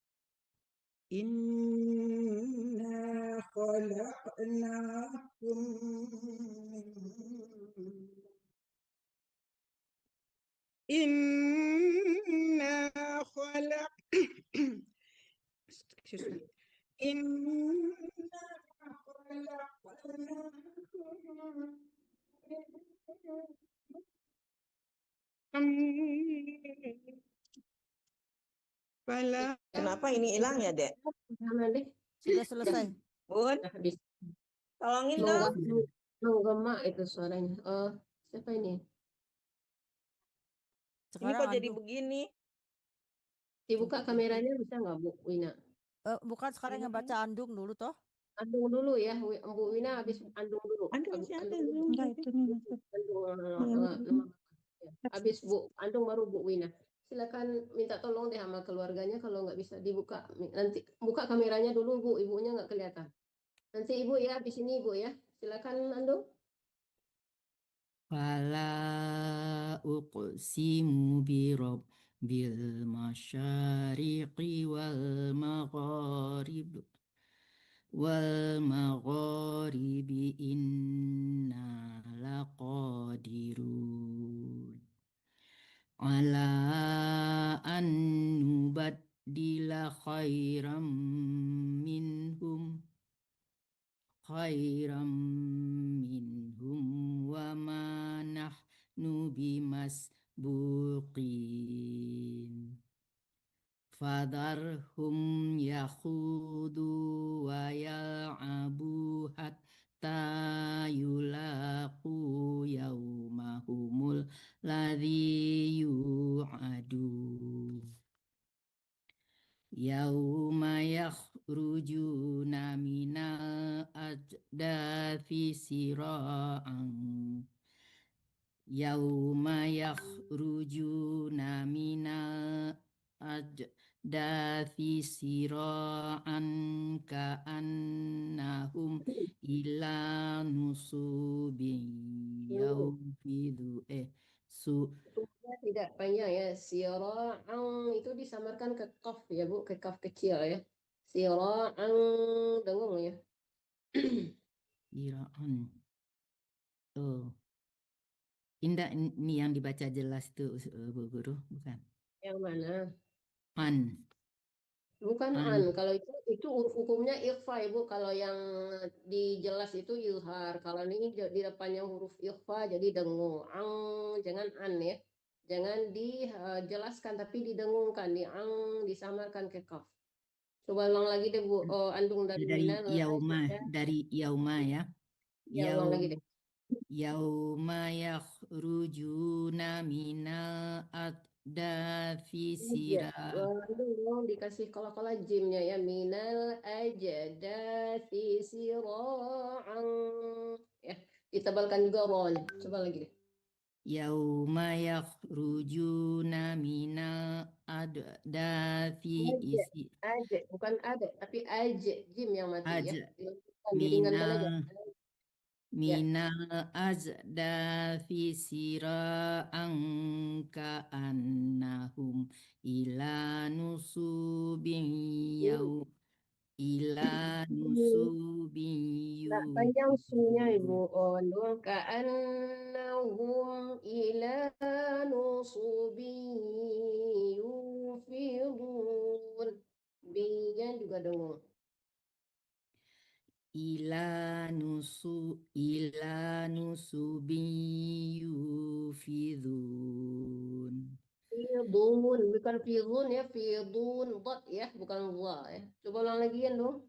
B: إنا خلقناكم إنا خلق Excuse me. إنا خلقناكم فلا
G: Kenapa ini hilang ya, Dek?
C: Jangan deh,
D: Sudah selesai.
G: Bun,
C: udah habis.
G: tolongin dong.
C: Menggema itu suaranya. Siapa ini?
G: Ini
D: Sekarang
G: kok jadi
D: Andung.
G: begini?
C: Dibuka kameranya bisa nggak Bu Wina?
D: Bukan sekarang yang baca Andung dulu toh.
C: Andung dulu ya, Bu Wina habis andung dulu.
G: Andung masih ada.
C: Andung dulu. Andung, ya. Habis Bu Andung baru Bu Wina. Silakan minta tolong deh sama keluarganya kalau nggak bisa dibuka. Nanti buka kameranya dulu Bu, ibunya nggak kelihatan. Nanti Ibu ya, habis ini Ibu ya. Silakan Andung.
H: Fala uqsimu birabbil masyariqi wal magharibi inna laqadirun ala an nubaddila khairam minhum wa ma nahnu bimasbuqin fadharhum yakhudu wa yal'abu hatta yulaqu yawmahumul ladzi yu'adu yauma yakhrujuna minal ajdathi sira'an yauma yakhrujuna minal ajdathi sira'an ka'annahum ila nusubin yaufidu
C: Sudah tidak panjang ya. Sira'ang itu disamarkan ke kaf ya Bu, ke kaf kecil ya. Sira'ang dengung ya.
H: sira'an. Oh. Indah ini yang dibaca jelas itu Bu Guru, bukan?
C: Yang mana?
H: An.
C: Bukan an. Kalau itu hukumnya ikhfa Ibu. Kalau yang dijelas itu ilhar. Kalau ini di depannya huruf ikhfa jadi dengung. Ang, jangan an ya. Jangan dijelaskan tapi didengungkan. Di ang disamarkan ke kaf. Coba ulang lagi deh Bu. Andung dari
H: yauma ya.
C: Ya, ulang lagi deh.
H: Yauma yakhrujuna minal ajdathi sira'an.
C: Andung dikasih kala-kala jimnya ya. Minal ajdathi sira'an. Ya, ditebalkan juga ron. Coba lagi deh.
H: Yauma yakhrujuna minal ajdathi
C: Aja, bukan ada, tapi aja jim yang mati ya.
H: Aja.
C: Diringankan aja.
H: minal azdafi sira'an ka'annahum ila nusubin
C: Nggak panjang sunya Ibu. Oh, doang ka'annahum ila nusubi yufidun. B-nya juga dengung.
H: ila nusubin yufidun.
C: Fidun, bukan fidun ya, fidun, dot ya, bukan wa ya. Coba ulang lagi ya dong.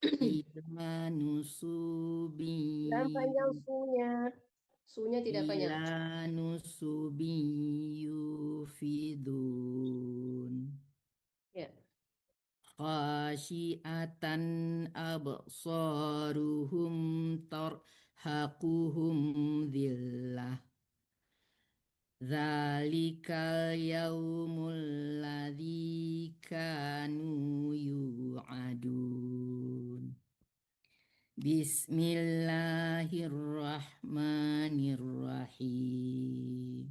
H: Ila nusubin
C: Dan panjang sunya. Sunya tidak panjang.
H: ila nusubin yufidun.
C: Ya.
H: Khasyiatan absaruhum tarhaquhum dhillah. Zalikal yaumul ladzi kanu yu'adun. Bismillahirrahmanirrahim.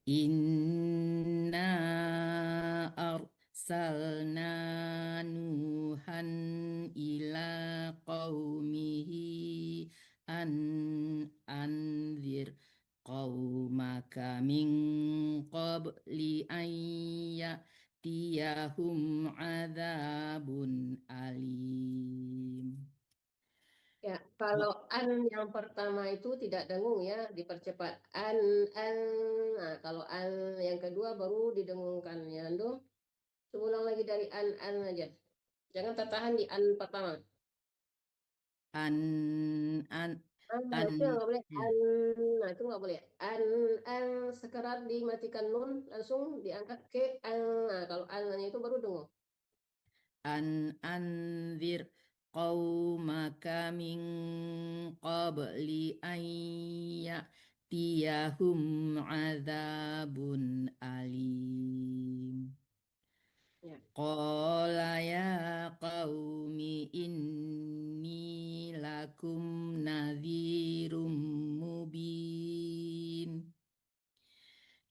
H: Inna arsalna Nuhan ila qaumihi an anzir qaumaka min qabli an ya'tiyahum adzabun alim.
C: Ya, kalau an yang pertama itu tidak dengung ya, dipercepat. An. Nah, kalau an yang kedua baru didengungkan ya, dong. Coba ulang lagi dari an aja. Jangan tertahan di an pertama.
H: An
C: Nah, itu nggak boleh. Nah, itu nggak boleh. Sekarang dimatikan nun, langsung diangkat ke an. Nah, kalau an-nya itu baru dengung.
H: an anzir qaumaka min qabli an ya'tiyahum adzabun alim.
C: Ya.
H: Qala ya qaumi inni lakum nadhirum mubin.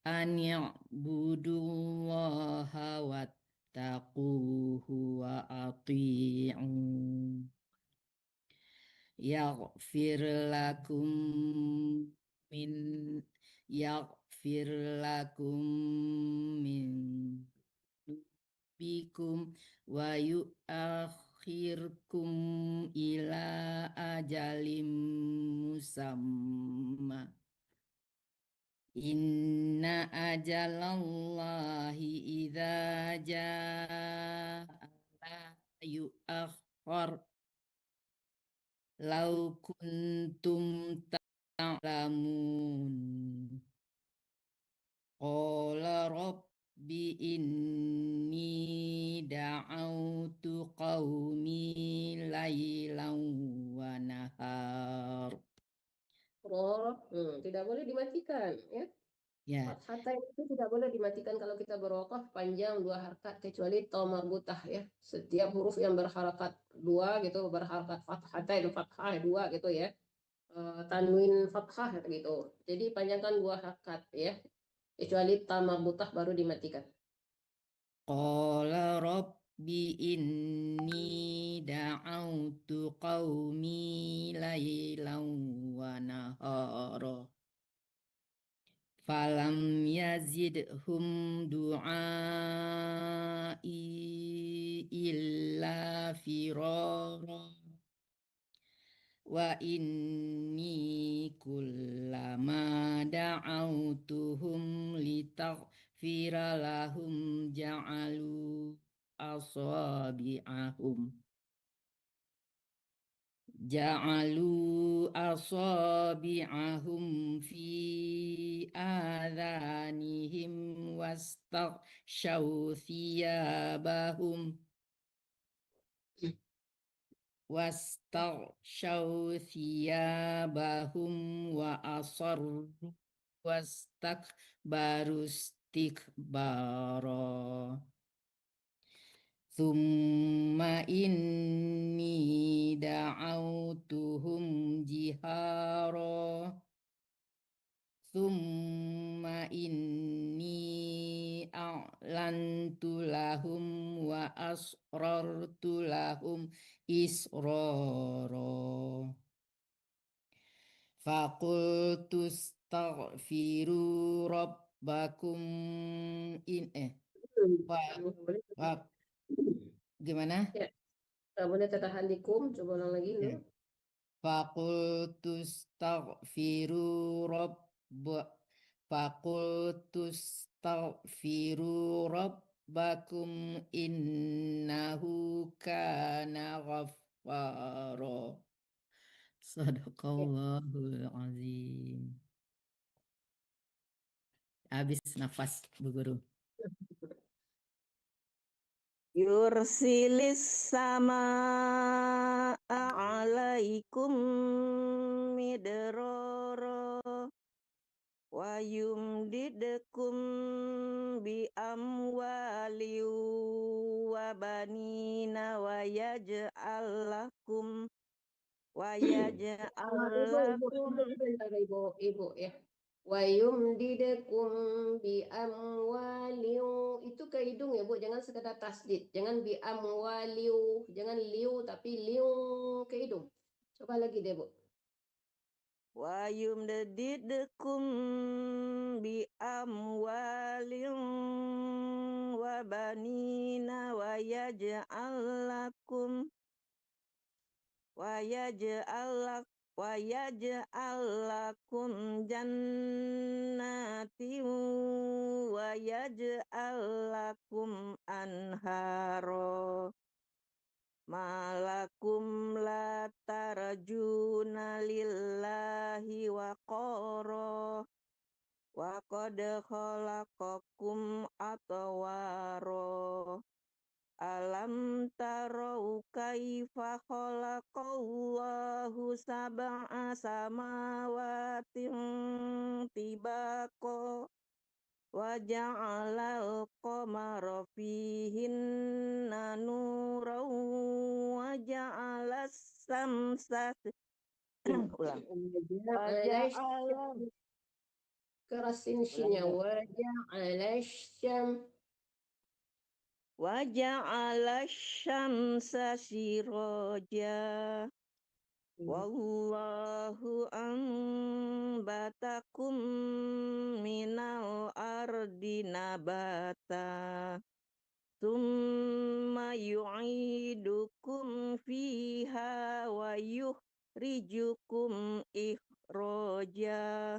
H: An ya'budullaha wattaquhu wa ati'un. Yaghfir lakum min bikum wa yu'akhirkum ila ajalim musamma. Inna ajalallahi idza jaa la yu'akhkhar. Lau kuntum ta'lamun. Qala rabbi inni da'autu qaumi laylan wa nahar.
C: Tidak boleh dimatikan ya.
H: Ya,
C: Fathatain itu tidak boleh dimatikan kalau kita berwakaf panjang 2 harakat kecuali ta marbutah ya. Setiap huruf yang berharakat 2 gitu berharakat fathatain fathah 2 gitu ya. Tanwin fathah gitu. Jadi panjangkan 2 harakat ya. Kecuali ta marbutah baru dimatikan.
H: Qala rabbi inni da'autu qaumi laylan wa nahara. Falam yazidhum du'ai illa firara. Wa inni kullama da'autuhum litaghfira lahum ja'alu asabi'ahum fi adhanihim wastaghshaw thiyabahum wa asarru wastakbaru istikbara. Thumma inni da'autuhum jihara summa inni a'lantu lahum wa asrartu lahum israra faqultu astaghfiru rabbakum
C: Boleh,
H: fa- gimana?
C: ya, nggak boleh tertahan di kum. Coba ulang lagi
H: Ya.
C: dulu.
H: Faqultu astaghfiru rabbakum innahu kana ghaffara. Sadaqallahul azim. Habis nafas Bu Guru.
G: Yursilis sama alaikum midroro wa yumdidukum bi amwali wa banina wa yaj'al lakum
C: Bentar, ibu ya. Wa yumdidukum bi amwaliu, itu ke hidung ya Bu, jangan sekedar tasdid, jangan bi amwaliu, jangan liu tapi liu ke hidung. Coba lagi deh Bu.
G: wa yumdidukum bi amwalin wa banina wa yaj'al lakum jannatin wa yaj'al lakum anharo malakum la tarjuna lillahi wa qara wa qad khalaqakum atwaro alam tarau kaifa khalaqallahu sab'a samawatin tibaqa wa ja'alal qamara fihinna nuran wa ja'alas samsa ulang wa ja'ala
C: Kerasin shinnya
G: wa ja'ala syamsa siraja wallahu ambatakum minal ardi nabata summa yu'idukum fiha wa yukhrijukum ikhraja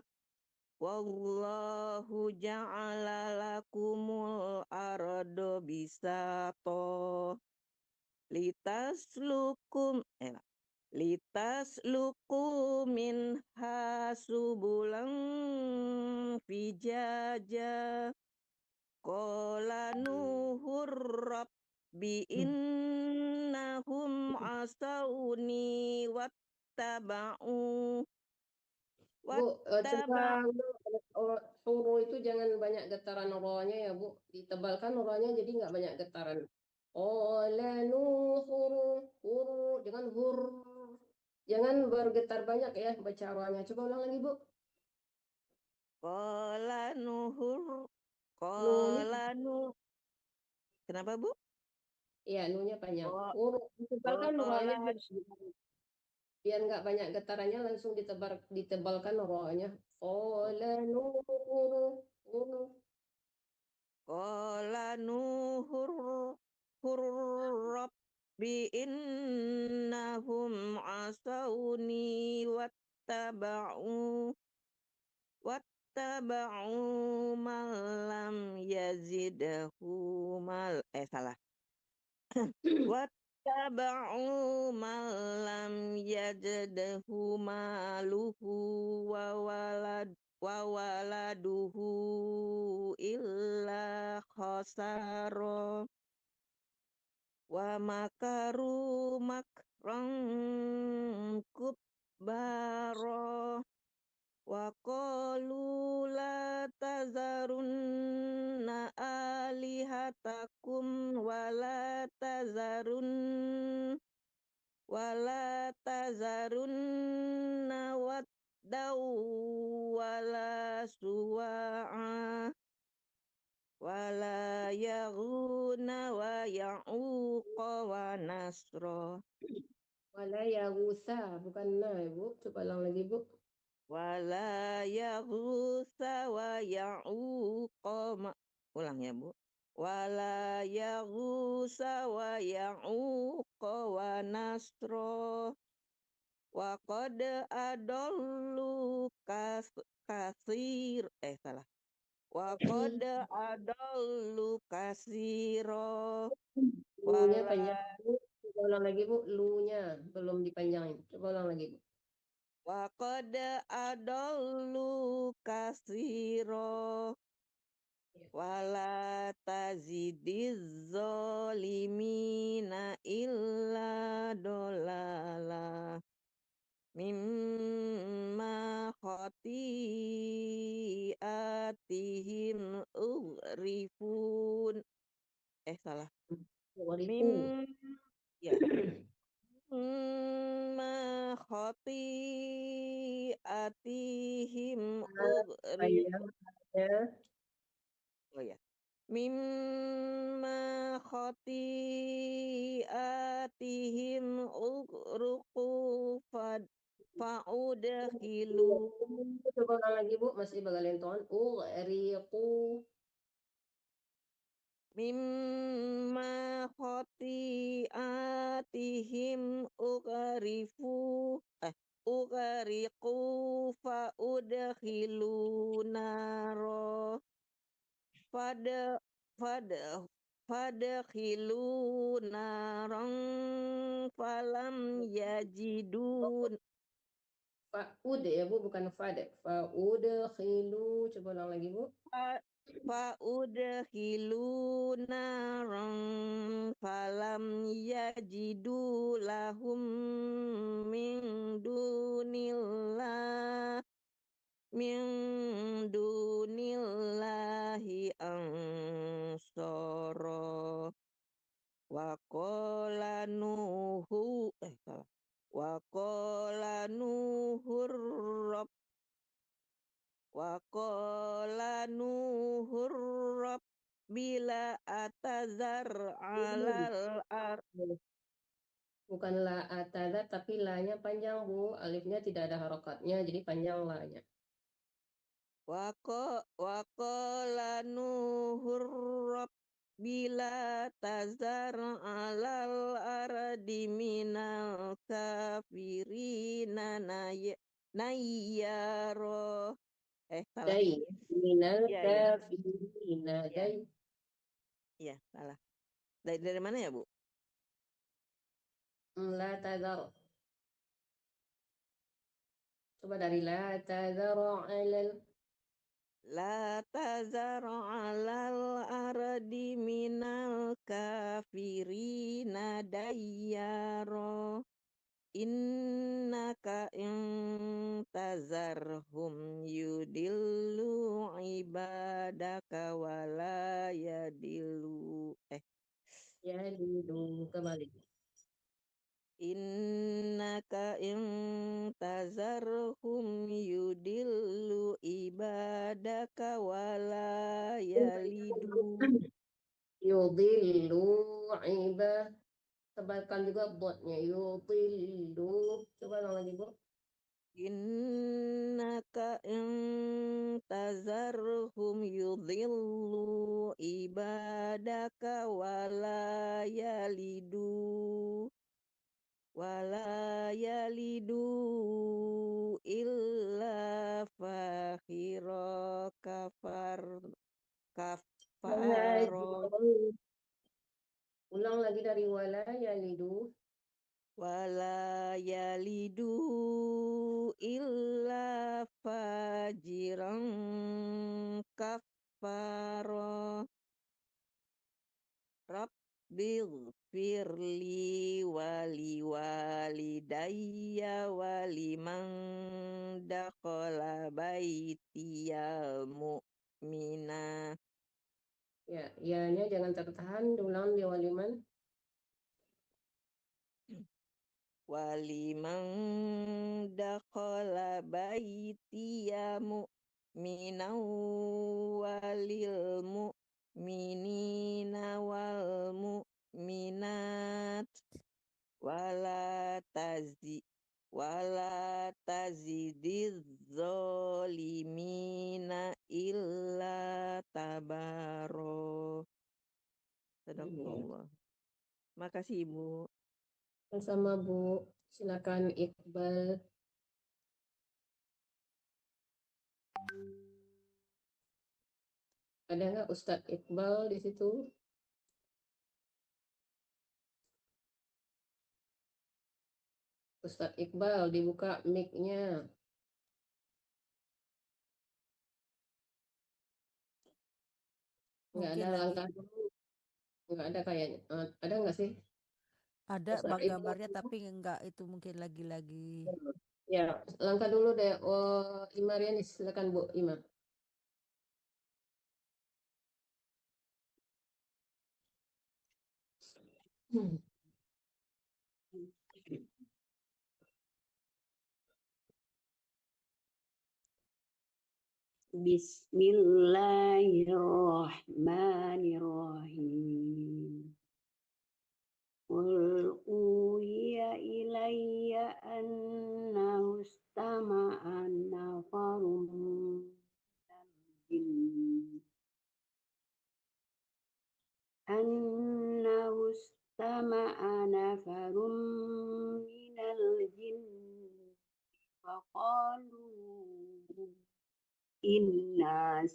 G: wallahu ja'ala lakumul ardo bisato litasluku minha subulan fijaja qala nuhur rabbi innahum asawni wattaba'u
C: Bu, coba huru itu jangan banyak getaran rohnya ya Bu, ditebalkan rohnya jadi nggak banyak getaran. Huru, jangan hur, jangan bergetar banyak ya baca rohnya. Coba ulang lagi Bu.
G: qala nuhur
C: Nunya,
G: kenapa Bu?
C: iya nunya panjang.
G: Qala
C: Huru, ditebalkan rohnya biar nggak banyak getarannya langsung ditebalkan rohnya. Huru.
G: Qala nuhur rabbi innahum asawni wattaba'u man lam yazidhu salah wattaba'u man lam yazidhu maluhu wa waladuhu illa khasara wa makaru makran kubbara wa qalu la tazarunna alihatakum wa la tazarunna waddaw wala suwa'a wala yaghuna wa ya'uqa wa nasra
C: Wala yagusa, bukan na, Bu. Coba ulang lagi, Bu.
G: wala yaghutsa wa ya'uqa ulang ya Bu. Wala yaghutsa wa ya'uqa wa nasra wa qad adallu kasir salah. Wa qad adallu kasira
C: Lu-nya
G: wala
C: panjang, Bu. Coba ulang lagi, Bu. Lu-nya belum dipanjangin. Coba ulang lagi, Bu.
G: wa qad adallu kasira
C: Ya.
G: wala tazidiz zalimina illa dolala mimma khati'atihim ughrifun salah
C: Warifu.
G: mim ya mimma khati'atihim
C: Panjang ya.
G: oh ya mimma khati'atihim ughruqu fa'udkhilu
C: Coba ulang lagi, Bu. Masih bagalian ton. Uriqu.
G: mimma khati'atihim ughriqu fa'udkhilu naro pada fadkhilu naran falam yajidun
C: Fa'ud ya, Bu. Bukan fad. Fa'ud khilu. Coba ulang lagi, Bu.
G: fa'udkhilu naran falam yajidu lahum min dunillah min dunillahi ansara wa qala nuhu salah wa qala nuhur rabb wa qala nuhur rabb bila atazar alal ar
C: Bukan la atada, tapi la-nya panjang, Bu. Alifnya tidak ada harokatnya, jadi panjang la-nya.
G: wa qala nuhur rabb bila tazar alal ardi minal kafirina nayyaro salah
C: Dai. Minal
G: ya ya
C: kafirina.
G: ya
C: Dai.
G: ya salah dari mana ya Bu
C: La tadar. Coba dari la tadar alal.
G: la tazar alal ardi minal kafirina dayyaro innaka intazarhum yudillu ibadaka wala yadillu
C: Ya, dulu kembali.
G: innaka intazarhum yudillu ibadaka wala yalidu
C: Yudillu ibad. Tebalkan juga botnya. Yudillu. Coba ulang lagi, Bu.
G: innaka intazarhum yudhillu ibadaka wala yalidu illa fakhira kafaro
C: Ulang lagi dari wala yalidu.
G: wala yalidu illa fajiran kafaro Rabbil firli wali walidayya waliman dakhala baitiyal mu'mina
C: Ya, ya-nya jangan tertahan. Diulang di waliman.
G: waliman dakhala baitiya mu'minan walil mu'minina wal mu'minat wala tazidiz zalimina illa tabaro. Sadaqallah. Makasih Ibu.
C: Sama Bu, silakan Iqbal. Ada nggak Ustadz Iqbal di situ? Ustadz Iqbal, dibuka mic-nya. Nggak
D: Mungkin
C: ada
D: lagi
C: langkah dulu. Nggak ada kayaknya. Ada nggak sih?
D: ada
C: Ustadz
D: bang
C: Iqbal
D: gambarnya
C: dulu?
D: tapi enggak itu mungkin lagi
C: Ya, langkah dulu deh. Oh, Ima Rianis, silakan Bu Ima.
I: Bismillahirrahmanirrahim. Qul uhiya ilayya annahu istama'a nafarun minal jinn faqalu inna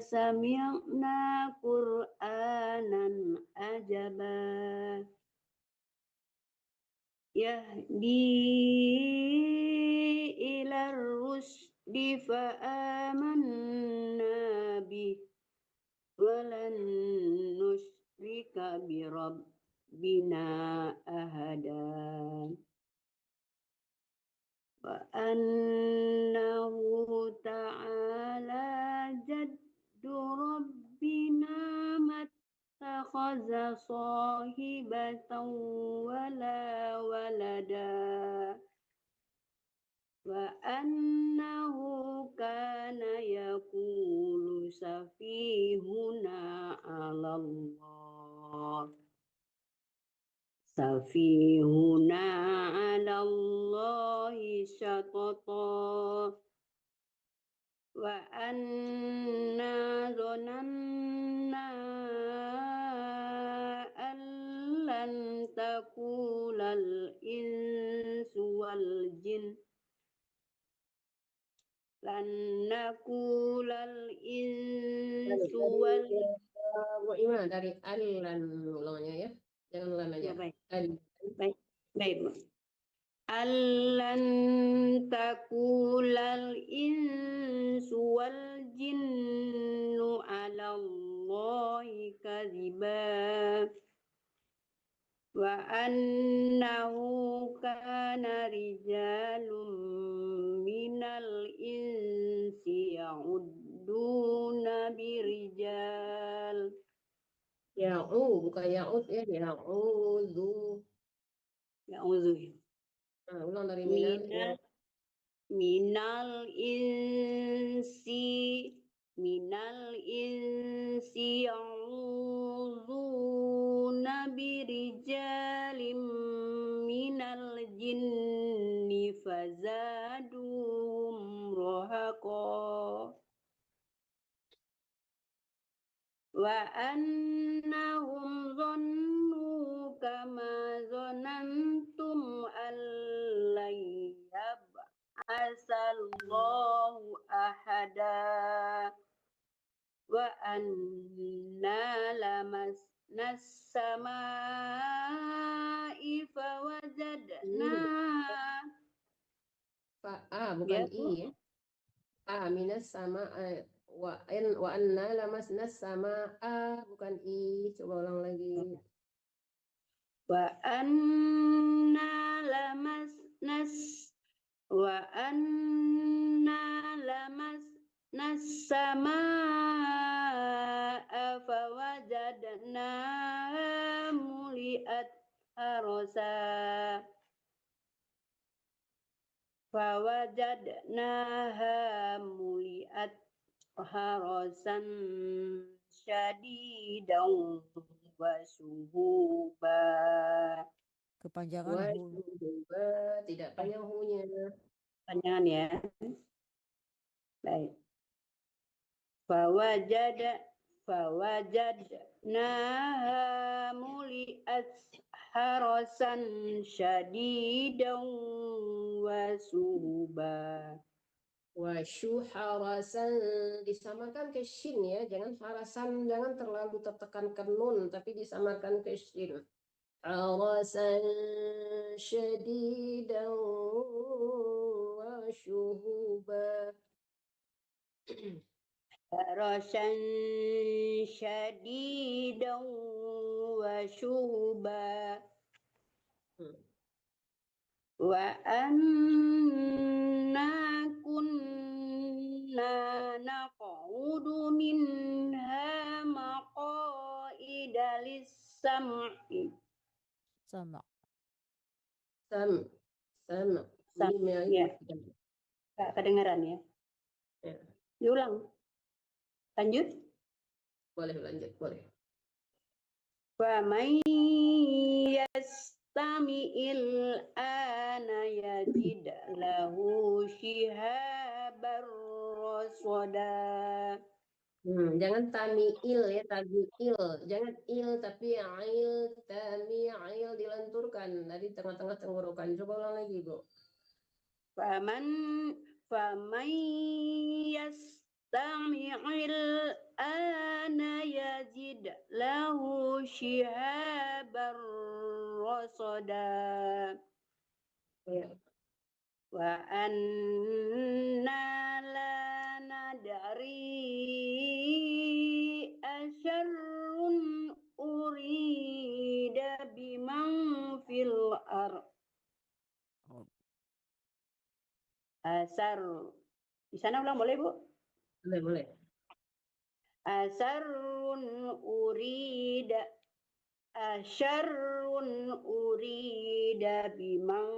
I: sami'na Qur'anan ajaba yahdi ila rusdi fa'amanna bih walan nusyrika bi rabbina ahada wa annahu ta'ala jaddu rabbina mattakhadha sahibatan wala walada wa annahu kana yaqulu safihuna 'ala Allahi syatata wa anna zonanna allan takulal insu wal jin lan nakulal insu wal
C: Bu Ima dari Alilan ulangannya ya. Jangan ulang aja.
I: ya baik
C: Al.
I: baik baik allan takulal insu wal jinnu 'ala Allahi kadziba wa annahu kana rijalun minal insi ya'udduna birijal
C: Bukan ya'ud ya, ya'udzu.
I: ya'udzu
C: Nah, ulang dari minal ya.
I: minal insi ya'udzuna birijalim minal jinni fazadum rohaqa wa annahum dhannu kama dhanantum allai yab'asallahu ahada wa anna lamasnas samai fawajadna
C: Bukan i ya. Minas sama wa anna lamasnas sama bukan i. Coba ulang lagi.
I: wa anna lamasnas samai fawajadnaha muliat harasa harasan syadidan wa suhuba.
D: Kepanjangan hu.
C: Wajuba, tidak panjang hunya.
I: Panjangan ya. Baik. Fawajadnaha muliat harasan syadidan wa suhuba.
C: Wasyu harasan disamakan ke shin ya, jangan harasan, jangan terlalu tertekan ke nun, tapi disamakan ke shin. Harasan syadidan wa syuhuba.
I: Harasan syadidan wa syuhuba. Wa anna kunna naq'udu minha maqa'ida lis-sam'i.
D: Sama.
C: Sama.
I: Ya. Kak, kedengaran ya?
C: Ya.
I: Diulang. Lanjut.
C: Boleh lanjut, boleh.
I: Wa may yastami'il ana yajid lahu shihabar rasada.
C: Jangan tamiil ya, tamiil. Jangan il tapi ail, tamiil dilenturkan dari tengah-tengah tenggorokan. Coba ulang lagi, Bu.
I: Faman yastami'il ana yajid lahu shihabar rasada.
C: Ya.
I: Wa anna la nadari asyarrun urida biman fil ar. Asar. Di sana ulang boleh, Bu?
C: Boleh.
I: Asarrun urida biman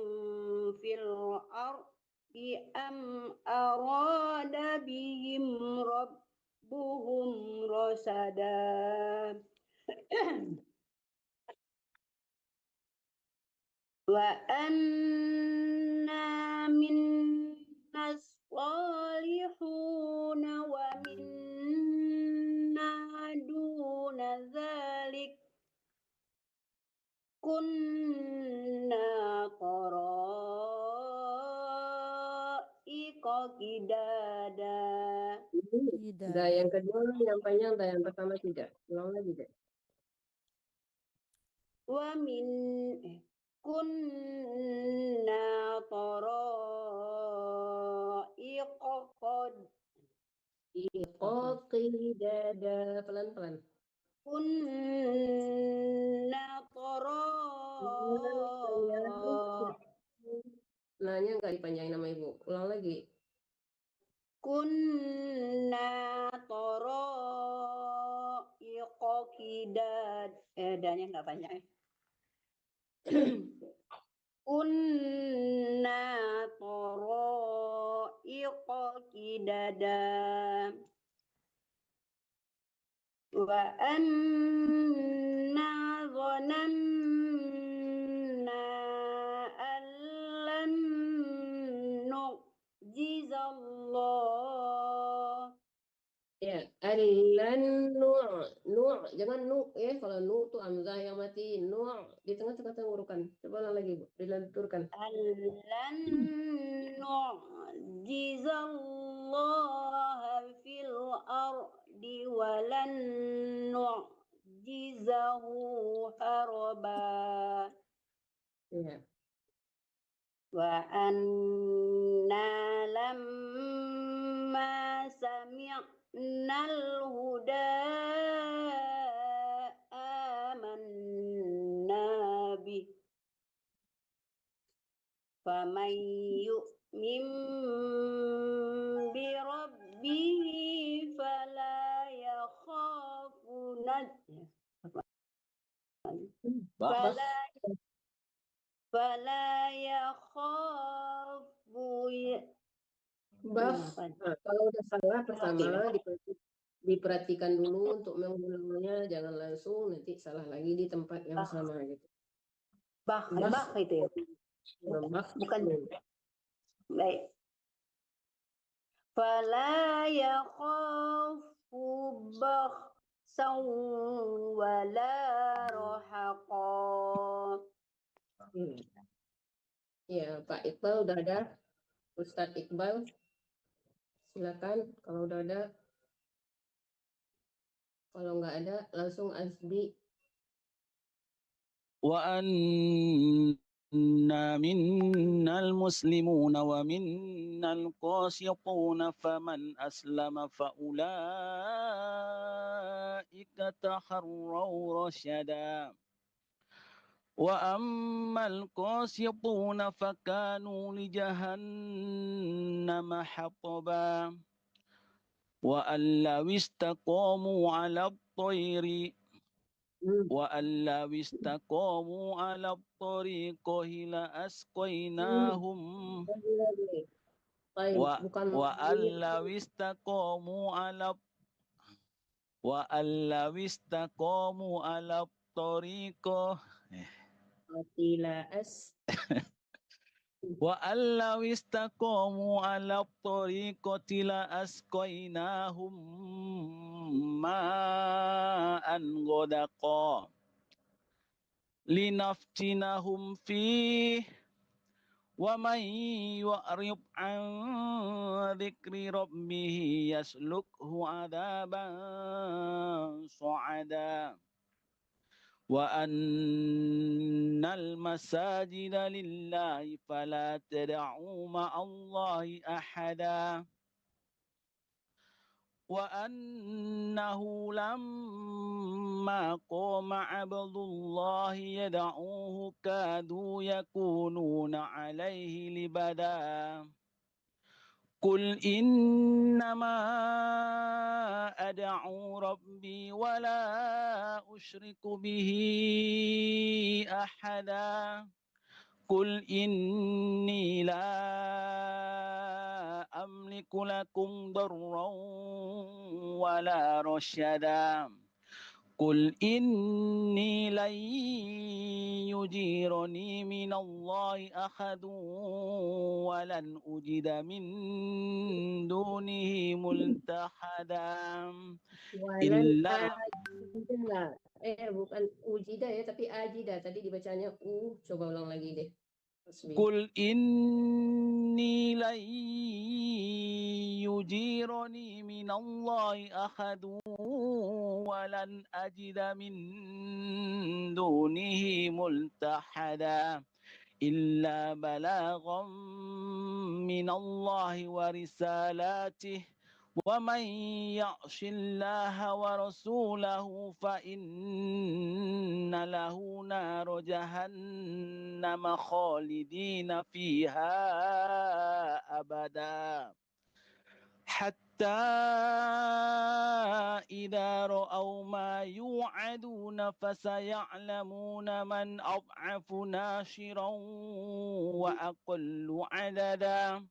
I: fil ardi am arada bihim rabbuhum rasada. Wa anna minna salihuna wa minna duna dzalik kunna qara'iqa qidada.
C: Dah yang kedua yang panjang, dah yang pertama tidak. Ulang lagi deh.
I: Wa min kunna qara'iqa
C: Qidada, pelan-pelan.
I: kunna
C: Nanya nggak dipanjangin nama Ibu. Ulang lagi.
I: kunna qara'iqa qidad. Danya nggak banyak. Kunna qara'iqa qidada. Wa anna dhananna allan nu'jizallah.
C: Ya, allan nu' jangan nu' ya, kalau nu' tuh hamzah yang mati, nu' di tengah-tengah tenggorokan. Coba ulang lagi, Bu, dilenturkan.
I: Allan nu'jizallah fil ardi walan nu'jizahu haraba.
C: Ya.
I: Wa anna lamma sami'nal huda amanna bih. Faman yu'min bi rabbihi fala yakhafu Fala yakhafu
C: Baf. Nah, kalau udah salah pertama diperhatikan dulu untuk mengulangnya, jangan langsung nanti salah lagi di tempat yang sama gitu.
I: bah itu ya. Bukan. Baik. Fala yakhafu bakhsan wala rahaqa.
C: Ya, Pak Iqbal udah ada? Ustadz Iqbal, silakan kalau udah ada. Kalau nggak ada, langsung Azbi.
J: وأنا منا المسلمون ومنا القاسطون فمن أسلم فأولئك تحروا رشدا وأما القاسطون فكانوا لجهنم حطبا وأن لو استقاموا على الطير وأن لو استقاموا على الطريق لأسقيناهم وأن لو استقاموا على الطريق وأن لو استقاموا على الطريقة لأسقيناهم ماء غدقا لنفتنهم فيه ومن يعرض عن ذكر ربه يسلكه عذابا صعدا وأن المساجد لله فلا تدعوا مع الله أحدا وأنه لما قام عبد الله يدعوه كادوا يكونون عليه لبدا قل إنما أدعو ربي ولا أشرك به أحدا قل إني لا أملك لكم ضرا ولا رشدا قل إني لن يجيرني من الله أحد ولن أجد من دونه ملتحدا إلا
C: bukan ujida ya, tapi ajida. Tadi dibacanya coba ulang lagi deh.
J: قل إني لن يجيرني من الله أحد ولن أجد من دونه ملتحدا إلا بلاغا من الله ورسالاته ومن يعص الله ورسوله فإن له نار جهنم خالدين فيها أبدا حتى إذا رأوا ما يوعدون فسيعلمون من أضعف ناصرا وأقل عددا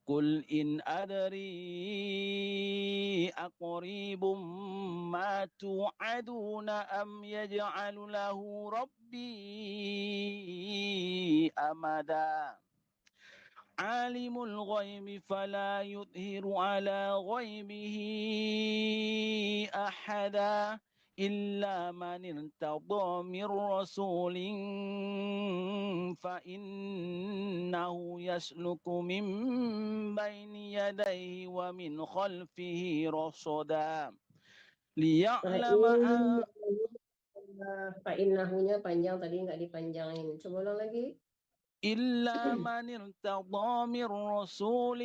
J: قل إن أدري أقريب ما توعدون أم يجعل له ربي أمدا عالم الغيب فلا يظهر على غيبه أحدا إلا من ارتضى من رسول فإنه يسلك من بين يديه ومن خلفه رصدا ليعلم أن
C: Fa'innahunya panjang tadi nggak dipanjangin. Coba ulang lagi.
J: إلا من ارتضى من رسول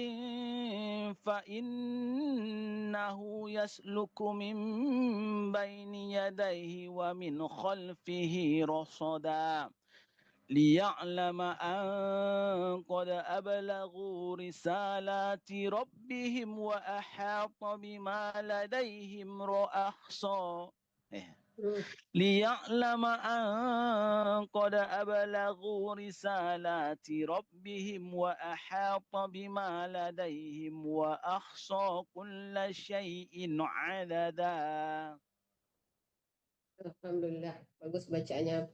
J: فإنه يسلك من بين يديه ومن خلفه رصدا ليعلم أن قد أبلغوا رسالات ربهم وأحاط بما لديهم وأحصى ليعلم أن قد أبلغوا رسالات ربهم وأحاط بما لديهم وأحصى كل شيء عددا.
C: Alhamdulillah, bagus bacanya.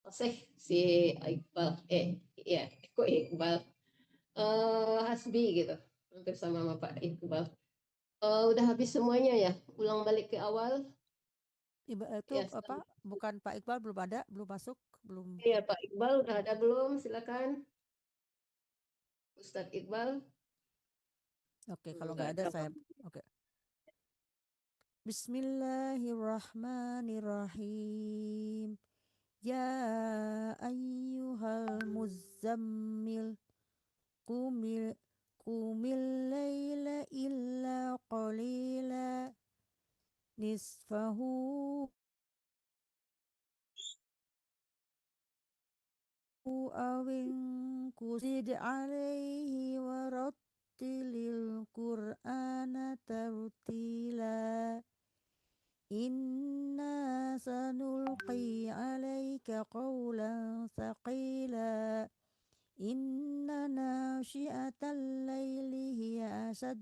C: Fasih si Iqbal, ya, kok Iqbal, Hasbi gitu, hampir sama Pak Iqbal. Udah habis semuanya ya, ulang balik ke awal.
D: Itu
C: Ya,
D: apa? Bukan Pak Iqbal belum ada, belum masuk, belum.
C: Iya, Pak Iqbal udah ada belum? Silakan. Ustadz Iqbal.
D: Oke, kalau nggak ada saya. Oke. Bismillahirrahmanirrahim. Ya ayyuhal muzammil qumil laila illa qalila nisfahu awin kusid alaihi warattilil qur'ana tartila. Inna sanulqi alaika qawlan thaqila. Inna nashi'atal laili hiya asad.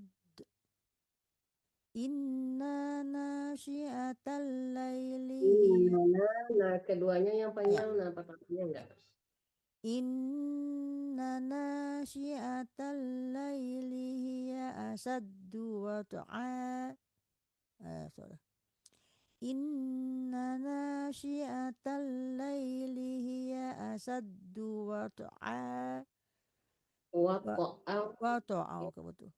D: Inna nashi'atal laili hiya.
C: Nah, keduanya yang panjang, nah patahnya enggak.
D: Inna nashi'atal laili hiya asaddu wat'a. Sorry. Inna nashi'atal laili hiya asaddu wat'a. Wat'a, oke betul.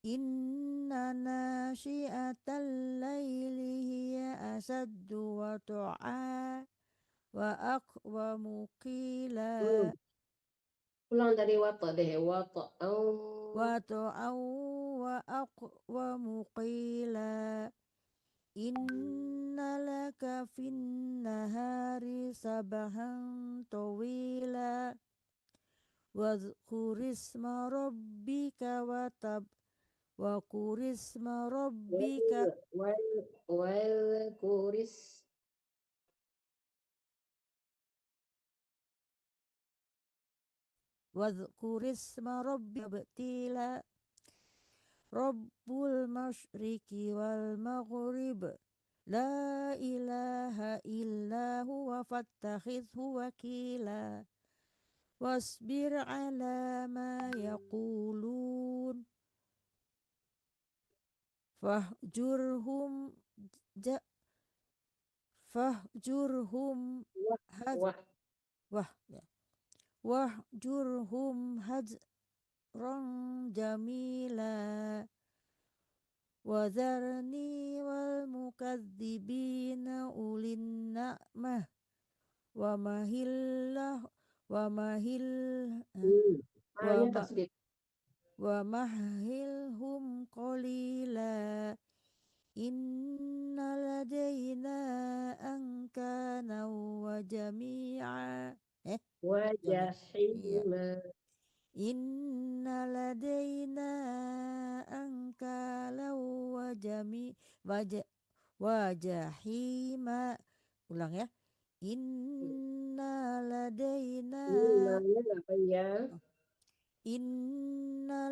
D: Inna nashi'atal laili hiya asaddu wat'a wa aqwamu qila.
C: Ulang dari wata deh, wata'au
D: wa aqwamu qila. Inna laka fin nahari sabahan tawila. Wadhkurisma rabbika Wakurisma rabbika
C: wal kuris
D: Wadhkurisma rabbika betila. Rabbul masyriqi wal maghrib. La ilaha illa huwa fattakhidhu wakila. Wasbir ala ma yaqulun. Fahjurhum Wahjurhum hajran jamila. Wadharni wal mukadzibina ulin na'mah wa mahilhum qalila. Inna ladaina ankana wa jami'a.
C: wajahima.
D: Inna ladaina ankala wajahima. Ulang ya. Inna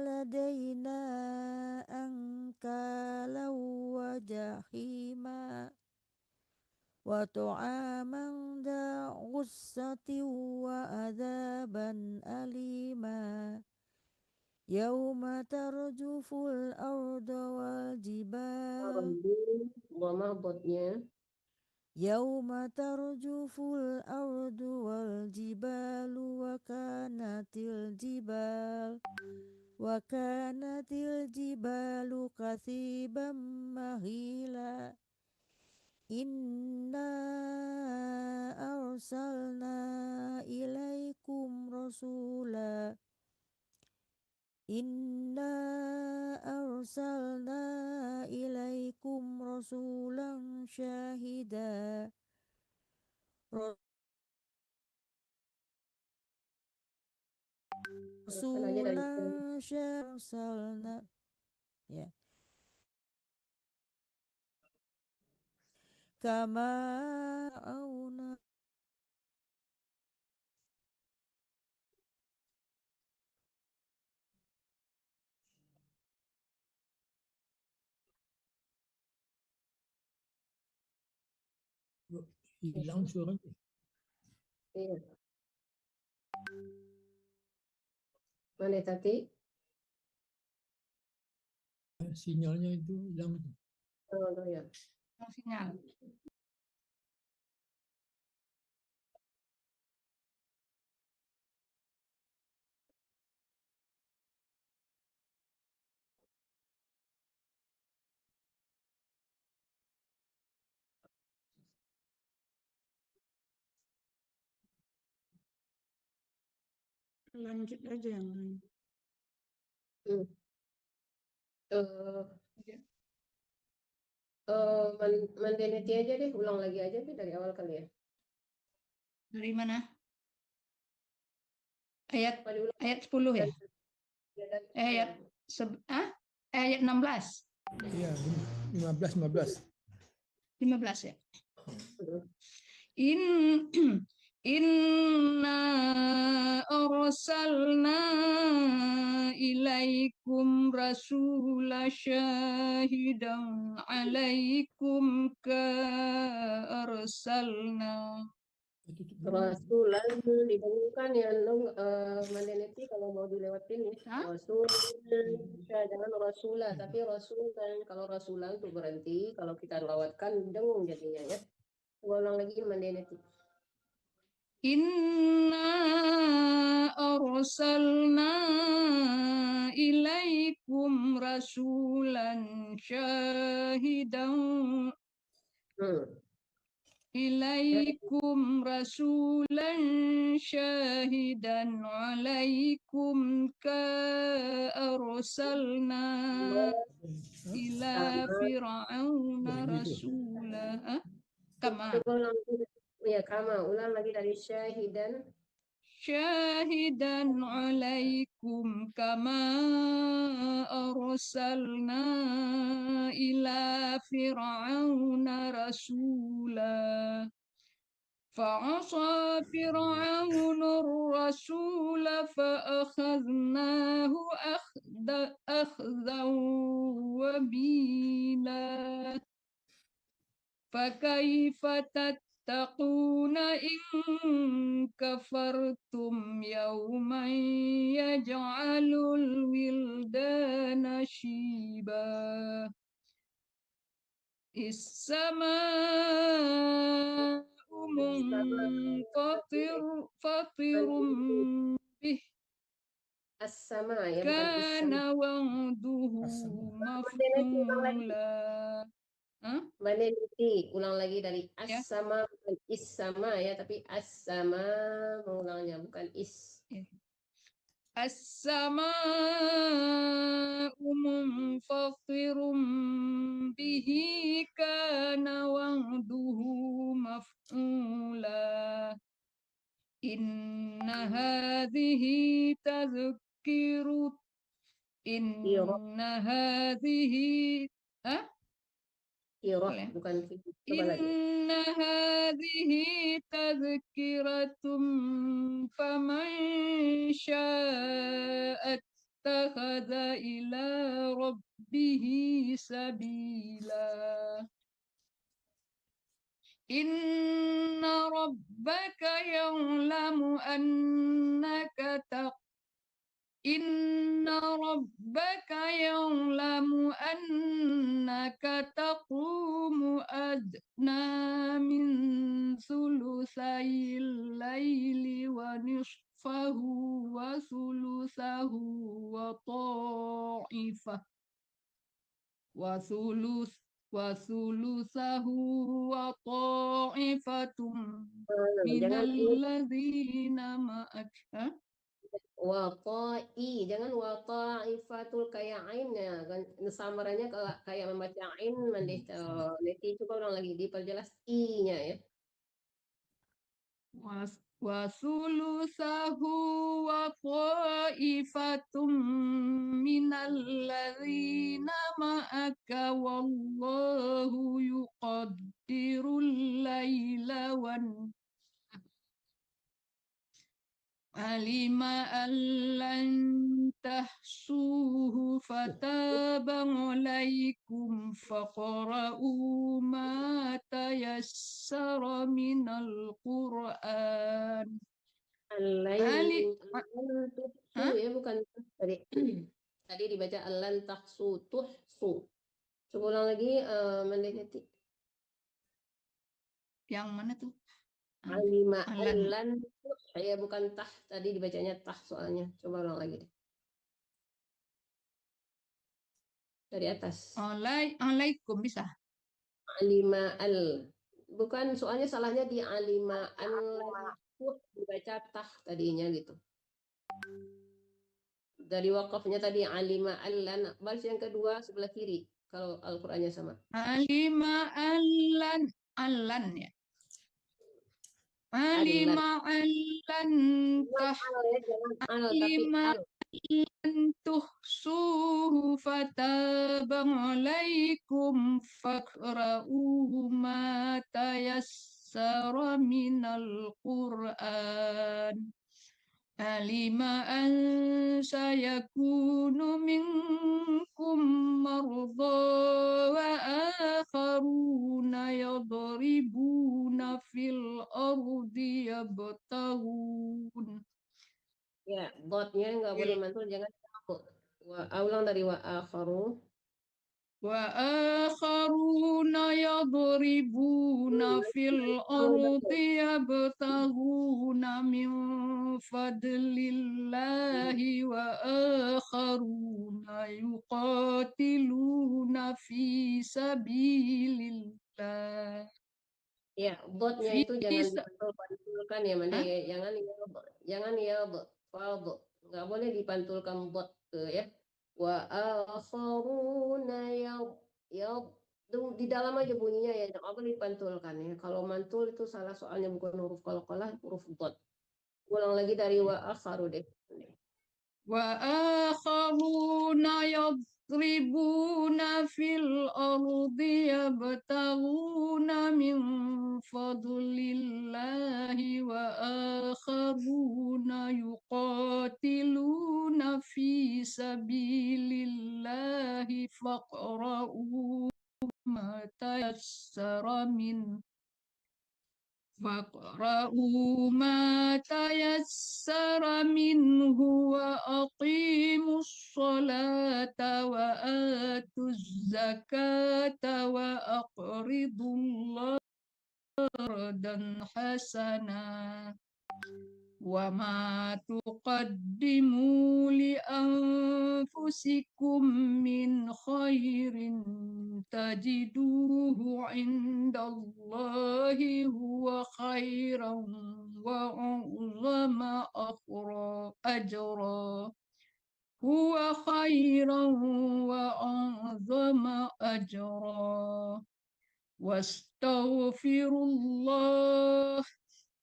D: ladaina ankala wajahima. Wa tu'aman da ghussati wa adzaban alima. Yauma tarjuful arda wal jibal. Yauma tarjuful ardu wal jibalu wa kanatil jibalu kathiban mahila. Inna arsalna ilaikum rasula. Inna arsalna ilaikum rasulan syahida. Rasulan syahida. Ya. كما أونا
E: Hilang suaranya.
C: Iya. Mana tadi?
E: Sinyalnya itu hilang.
C: Oh, ya.
A: Sinyal. Lanjut aja yang lain.
C: Mandeneti aja deh, ulang lagi aja deh dari awal kali ya.
A: Dari mana? Ayat
C: Apa diulang?
A: ayat 10 ya?
C: Ya, dari-
A: Ayat ayat 16.
E: Iya, 15.
A: 15 ya. Inna arsalna ilaikum rasula syahidan alaikum ka arsalna.
C: Rasulan dibandingkan ya Mandeneti kalau mau dilewatin ya. Rasul, jangan rasulah, tapi rasulan. Kalau rasulan tuh berhenti, kalau kita lewatkan dengung jadinya ya. Ulang lagi Mandeneti.
A: Inna arsalna ilaikum rasulan syahidan ilaikum rasulan syahidan alaikum ka arsalna ila fir'auna rasula. Kama.
C: Ya, kama. Ulang lagi dari syahidan.
A: Syahidan alaikum kama arsalna ila fir'auna rasula. Fa'asa fir'aunur rasula fa'akhadnahu akhdan wabila. Fakaifa tattaquna in kafartum yawman yaj'alul wildana shiba. Is-sama'u munfatirun bih.
C: As-sama ya, bukan
A: Kana wa'duhu maf'ula.
C: Mandeneti, ulang lagi dari as-sama, bukan is-sama ya, tapi as-sama mengulangnya, bukan is.
A: As-sama'u munfatirun bihi kana wa'duhu maf'ula. Inna hadhihi tadhkiru Inna hadhihi
C: bukan
A: Inna hadhihi tadhkiratum faman syaa'a ittakhadha ila rabbihi sabila. Inna rabbaka ya'lamu annaka Inna rabbaka ya'lamu annaka taqumu adna min sulusayil laili wa nisfahu wa sulusahu wa ta'ifah wa sulusahu wa ta'ifatum minal ladzina ma'aka.
C: Wata'i, jangan wata'ifatul kayak ain ya, kan samarannya kayak membaca ain Mandeneti. Coba ulang lagi diperjelas i-nya ya.
A: Wa sulusahu wa ta'ifatum minal ladzina ma'aka wallahu يقدر الليل والنهار علم أن لن تحصوه فتاب عليكم فاقرؤوا ما تيسر من القرآن.
C: Alain
A: Hah?
C: ya bukan tadi. Tadi dibaca alan tahsu tuhsu. Coba ulang lagi Mandehati.
A: Yang mana tuh?
C: Alima
A: Alan.
C: alan ya bukan tah, tadi dibacanya tah soalnya. Coba ulang lagi deh. Dari atas.
A: Alaikum bisa.
C: Alima al. Bukan, soalnya salahnya di alima an dibaca tah tadinya gitu. Dari wakafnya tadi alima allan, baris yang kedua sebelah kiri kalau Al-Qur'annya sama.
A: Alima allan ya. Alima allan alima allan tuhsuhu fataba alaikum faqra'uhu ma tayassara minal Qur'an. Alima an sayakunu minkum marda wa akharuna yadribuna fil ardi yabtahun.
C: Ya, dotnya nggak boleh mantul, jangan ulang dari wa akharu.
A: Wa akharuna yadribuna fil ardi yabtaghuna min fadlillahi wa akharuna yuqatiluna fi sabilillah.
C: Ya, dotnya itu jangan dipantulkan ya, Mande ya. Jangan ya fadh. Nggak boleh dipantulkan dot ya. Wa akharuna ya di dalam aja bunyinya ya, nggak boleh dipantulkan ya. Kalau mantul itu salah, soalnya bukan huruf qalqalah, huruf dot. Ulang lagi dari wa akharu deh.
A: Wa akharuna yadribuna fil ardi yabtaghuna min fadlillahi wa akharuna yuqatiluna fi sabilillahi faqra'u ma tayassara min فاقرؤوا ما تيسر منه وأقيموا الصلاة وآتوا الزكاة وأقرضوا الله قرضا حسنا وما تقدموا لأنفسكم من خير تجدوه عند الله هو خيرا وأعظم أجرا هو خيرا وأعظم أجرا واستغفروا الله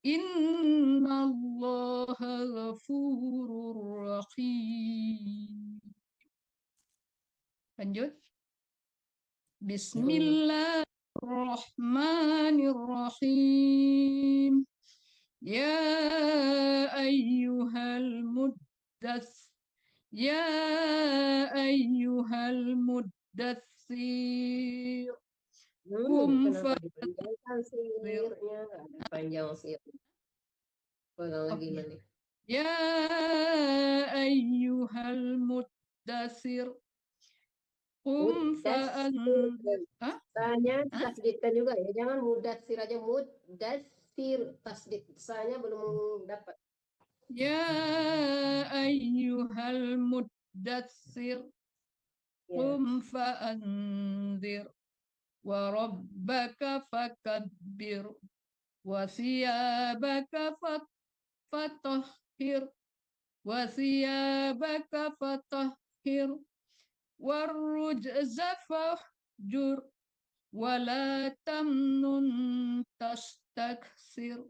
A: Inna Allaha ghafurur rahim. Lanjut. Bismillahirrahmanirrahim. Ya ayyuhal muddathir. Ya ayyuhal muddathir.
C: Kenapa dipanjangkan sirnya? Panjang sir. Ulang lagi Mande.
A: Ya ayyuhal muddathir.
C: Tanya tasdidkan juga ya, jangan mudatsir aja, mudatsir tasdid, sanya belum dapat.
A: Ya ayyuhal muddatsir qum fa'anzir wa rabbaka fakabbir wa thiyabaka fatahhir wa thiyabaka fatahhir warrujza fahjur wa la tamnun tastakthir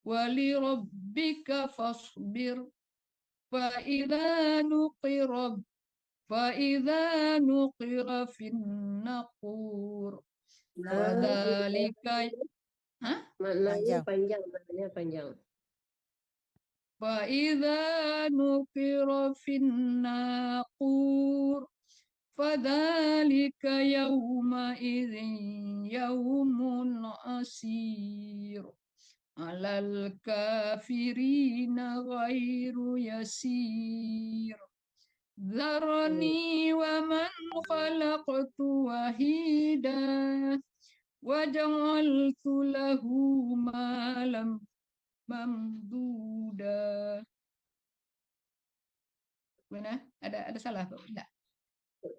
A: wa li rabbika fasbir fa idza nuqira fin naqur Fadzalika Hah?
C: Maknanya
D: Panjang.
C: panjang.
A: Fa'idza nukira finnaqur fadzalika yawma idzin yawmun asir alal kafirina ghairu yasir Zarni wa man khalaqtu wahida wa ja'altu lahu malam mamduda. Mana? Ada salah Pak? Tidak.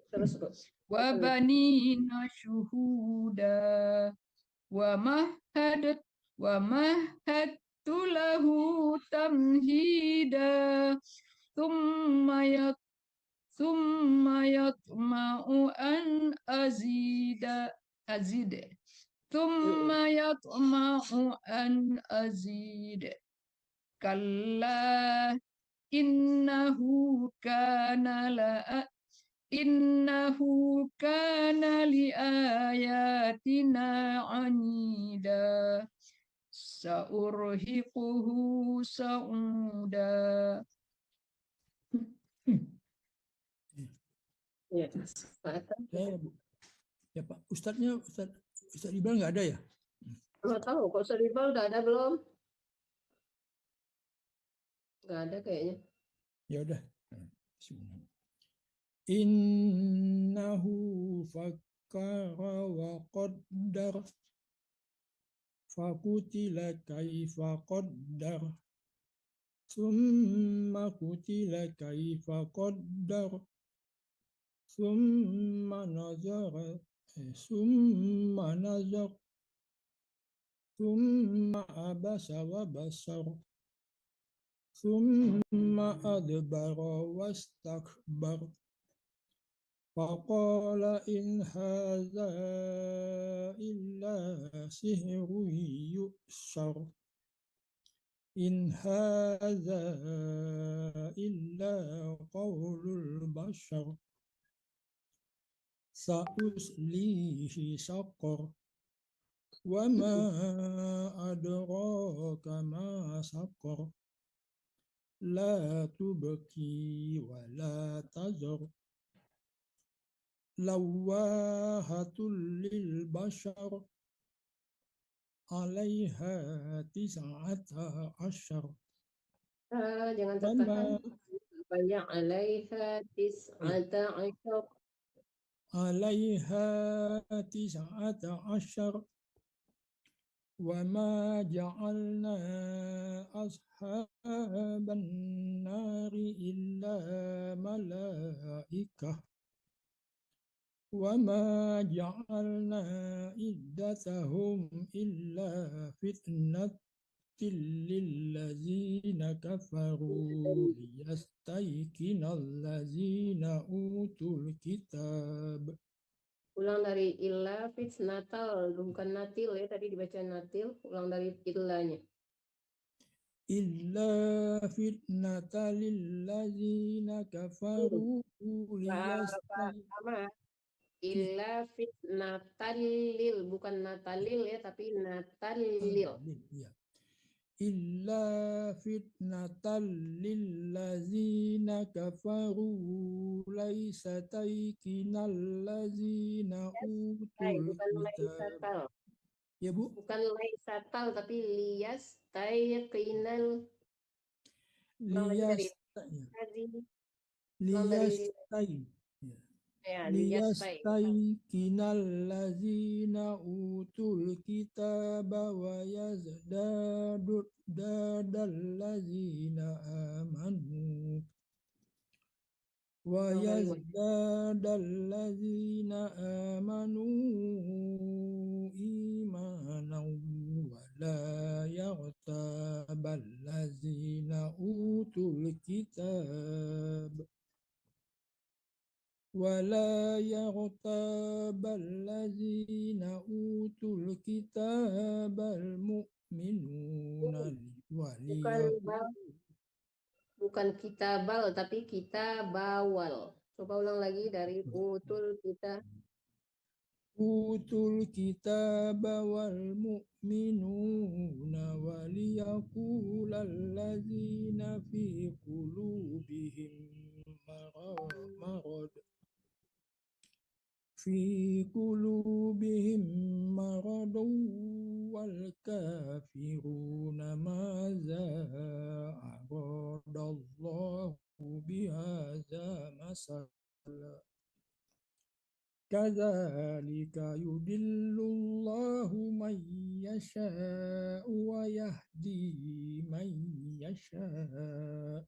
C: Terus Bu.
A: Wa banina syuhuda wa mahadtu lahu tamhida thumma yatma'u an azid thumma yatma'u an azid kalla innahu kana li ayatina anida saurhiquhu sa'uda.
C: Ya. Pak Atta.
E: Bu. Ya Pak, Ustadz Iqbal nggak ada ya?
C: Nggak tahu, kok Ustaz Iqbal udah ada belum? Nggak ada kayaknya.
E: Ya udah. Innahu fakkara wa qaddar fakutila kaifa qaddar summa kutila kaifa qaddar summa nazar summa abasa wa basar summa adbara wastakbar faqala in hadza illa sihrun yu'sar in hadza illa qawlul bashar sa'uslihi saqar wa ma adraka ma saqar la tubqi wa la tazar lawahatul lil bashar alaiha tis'ata asyar
C: Jangan tertahan. Banyak alaiha tis'ata asyar.
E: alaiha tis'ata asyar wa ma ja'alna ashaban nari illa malaikah wa ma ja'alna iddatahum illa fitnatil lillazina kafaru liyastaykinal ladzina utul kitab.
C: Ulang dari illa fitnatal, bukan natil ya, tadi dibaca natil, ulang dari illanya.
E: Illa fitnatal lillazina kafaru
C: Illa fitnatalil, bukan natalil ya, tapi natalil.
E: Ya. Illa fitnatal lillazina kafaru laisa taikinal lazina utul
C: Bukan
E: kitab.
C: laisatal.
E: Ya Bu?
C: Bukan laisatal, tapi liyas taikinal.
E: Liyastaikinal lazina utul kitaba wa yazdadul lazina amanu wa yazdadal lazina amanu imanan wa la yaghtabal lazina utul kitab ولا يغتاب الذين أوتوا الكتاب المؤمنون
C: Bukan kitabal, tapi kita bawal. Coba ulang lagi dari utul kita.
E: أوتوا الكتاب والمؤمنون وليقول الذين في قلوبهم مرض والكافرون ماذا أراد الله بهذا مثلا كذلك يضل الله من يشاء ويهدي من يشاء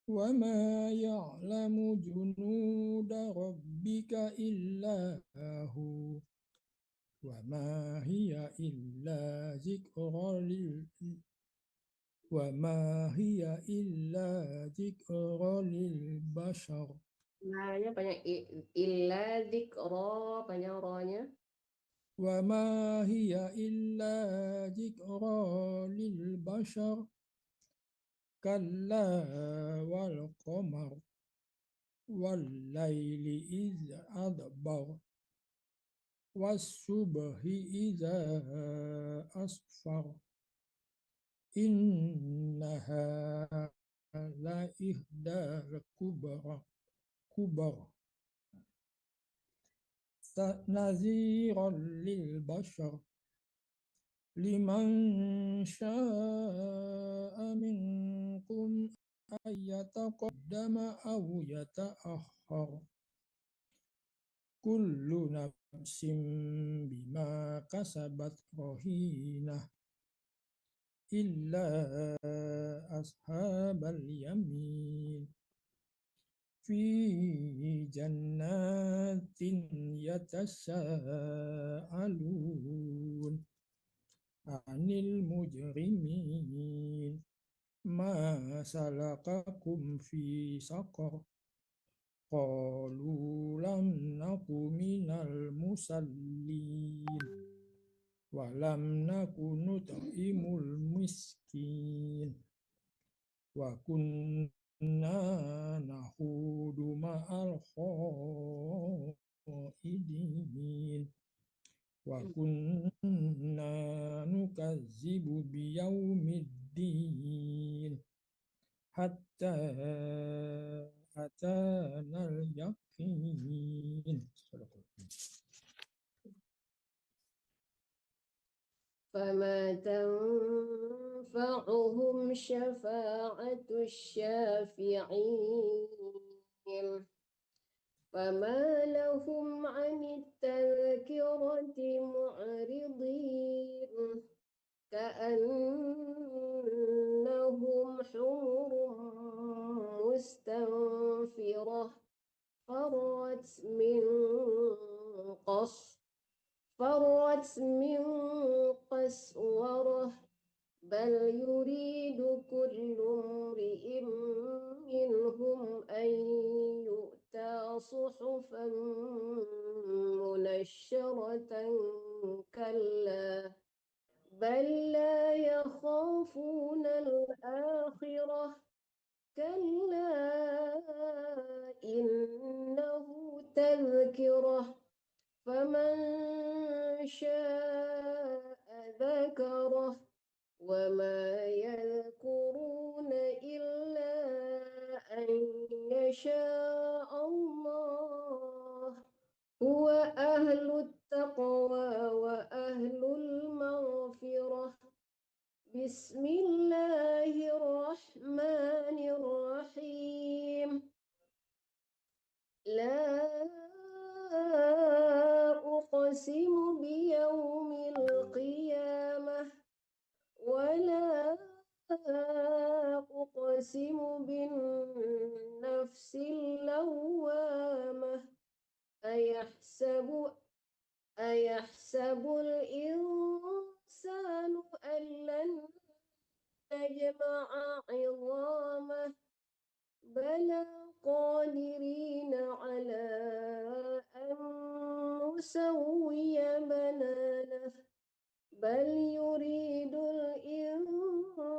E: وما يعلم جنود ربك إلا هو وما هي إلا ذكرى للبشر.
C: Nanya panjang illa dzikra, panjang rohnya.
E: وما هي إلا ذكرى للبشر كلا والقمر والليل إذ أدبر والصبح إذا أسفر إنها لإحدى الكبر نذيرا للبشر لمن شاء منكم أن يتقدم أو يتأخر كل نفس بما كسبت رهينة إلا أصحاب اليمين في جنات يتساءلون عن المجرمين ما سلككم في سقر قالوا لم نك من المصلين ولم نك نطعم المسكين وكنا نخوض مع الخائضين وكنا نكذب بيوم الدين حتى أتانا اليقين.
C: فما تنفعهم شفاعة الشافعين فما لهم عن التذكرة معرضين كأنهم حمر مستنفرة فرت من قسورة بل يريد كل امرئ منهم أن يؤتى صحفا منشرة كلا بل لا يخافون الآخرة كلا إنه تذكرة فمن شاء ذكره وما يذكرون إلا أن يشاء الله هو أهل التقوى وأهل المغفرة بسم الله الرحمن الرحيم لا أقسم بيوم القيامة ولا أقسم بالنفس اللوامة أيحسب الإنسان أن لن نجمع عظامه بلى قادرين على أن نسوي بنانه بل يريد الإنسان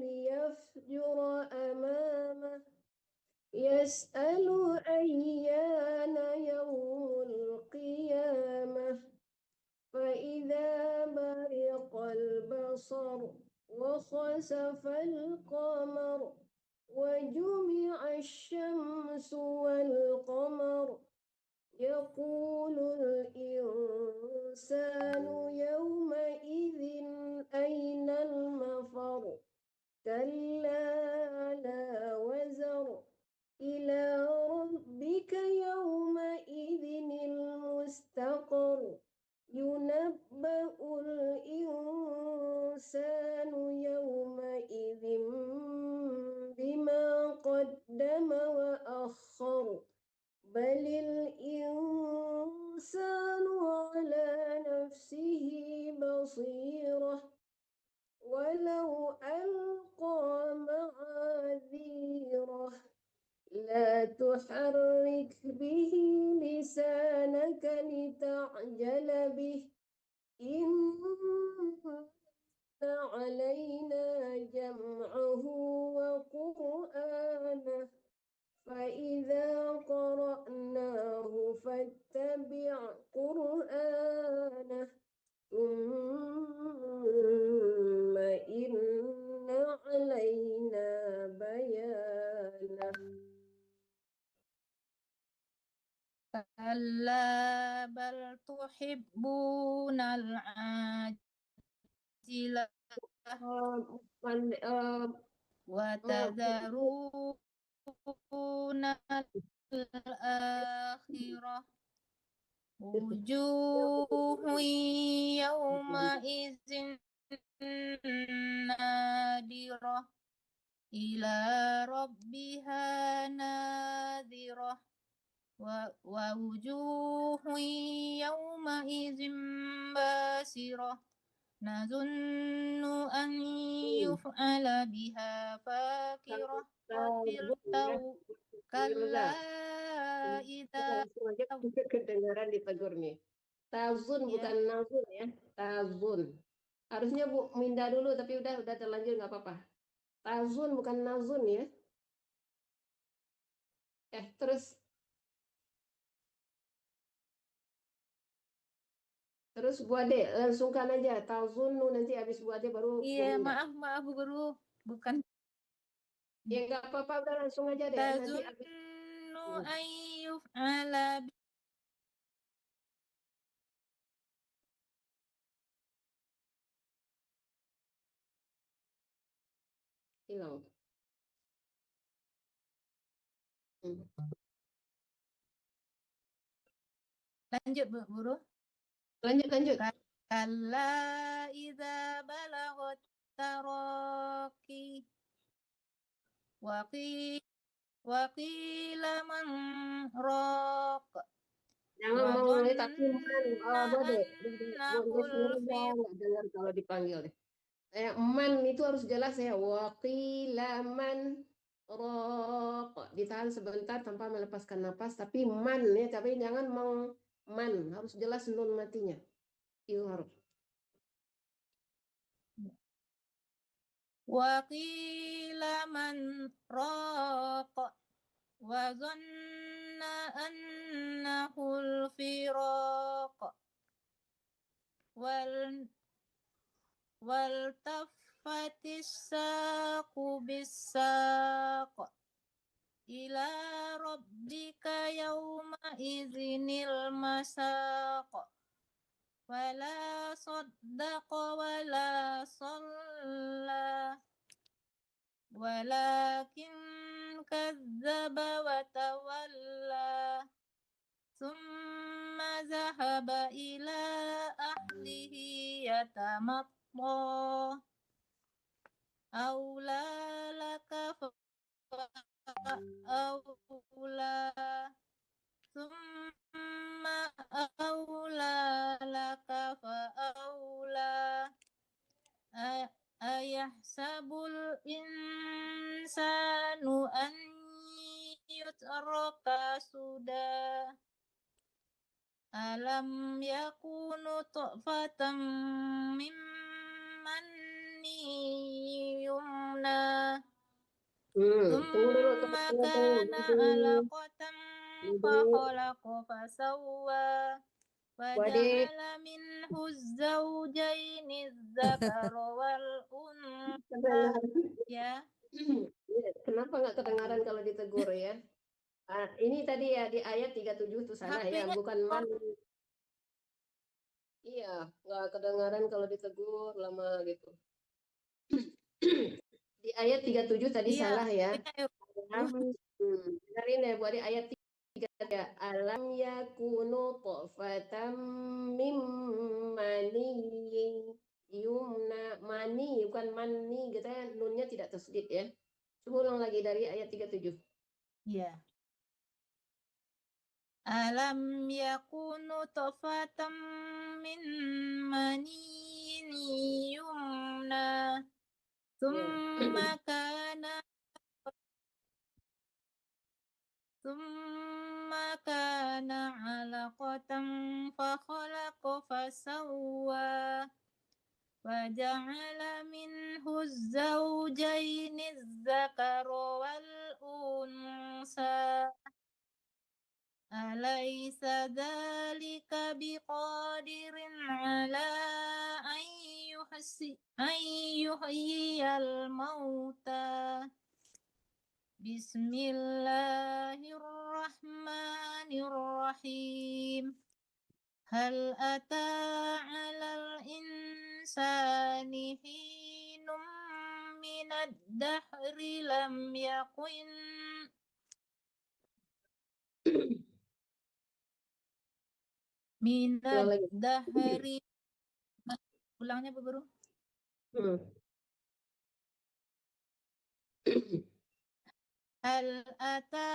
C: ليفجر أمامه يسأل أيان يوم خسف القمر وجمع الشمس والقمر يقول الإنسان يومئذ أين المفر كلا لا وزر إلى ربك يومئذ المستقر ينبأ الإنسان يومئذ بما قدم وأخر بل الإنسان على نفسه بصيرة ولو ألقى معاذيره لا تحرك به لسانك لتعجل به إن علينا جمعه وقرآنه فإذا قرأناه فاتبع قرآنه ثم إن علينا بيانه
F: كلا بل تحبون العاجلة وتذرون الآخرة وجوه يومئذ نادرة إلى ربها ناذرة ووجوه يومئذ باسرة نظن أن يفعل بها فاكرة كلا إذا
C: kedengaran ditegur nih. Tazun bukan nazun ya, tazun. Harusnya Bu Minda dulu tapi udah terlanjur nggak apa-apa. Tazun bukan nazun ya. Terus Bu Ade langsungkan aja tazunnu nanti habis Bu Ade baru Bu
F: Iya,
C: Minda.
F: maaf Bu Guru, bukan.
C: Ya nggak apa-apa udah langsung aja deh nanti habis.
F: Tazunnu ayyuf'ala
C: Hilang.
F: Lanjut Bu Guru.
C: Lanjut.
F: Kalla idza balagot taraqi waqila man raq
C: Jangan
F: wa
C: mau tapi man Bode
F: annahul
C: nggak dengar kalau dipanggil deh. Man itu harus jelas ya. Waqila man raq. Ditahan sebentar tanpa melepaskan napas tapi man ya tapi jangan mau man harus jelas nun matinya. Itu harus.
F: Waqila man raq wa dhanna annahul firaq wal taffatis saqu bis-saq ila rabbika yawma idzinil masaq wala saddaqa wala shalla walakin kadzdzaba wa tawalla thumma zahaba ila ahlihi yatamatta aula laka aula thumma aula laka aula ayahsabul insanu an yutraka suda alam yakunu tu'fatan min manni yumna thumma kana alaqatan fa khalaqa fasawwa
C: Wade,
F: وجعل منه الزوجين الذكر والأنثى. Ya,
C: kenapa nggak kedengaran kalau ditegur ya? Ini tadi ya di ayat 37 tuh sana ya,
F: HP-nya
C: bukan man. Iya, nggak kedengaran kalau ditegur lama gitu. Di ayat 37 tadi
F: iya,
C: salah ya.
F: HP-nya
C: Dengerin ya, buat di ayat 3 ya. Alam yakunu qofatan mim mani yumna, mani bukan mani, kita nunnya tidak tasdid ya. Coba ulang lagi dari ayat 37.
F: Ya. Alam yakunu tofatan min maniyin yumna thumma kana alaqatan fakhalaqa fasawwa وجعل منه الزوجين الذكر والأنثى أليس ذلك بقادر على أن يحيي الموتى بسم الله الرحمن الرحيم هل أتى على الإنسان حين من الدهر لم يكن من الدهر. Ulangnya Bu Guru. هل أتى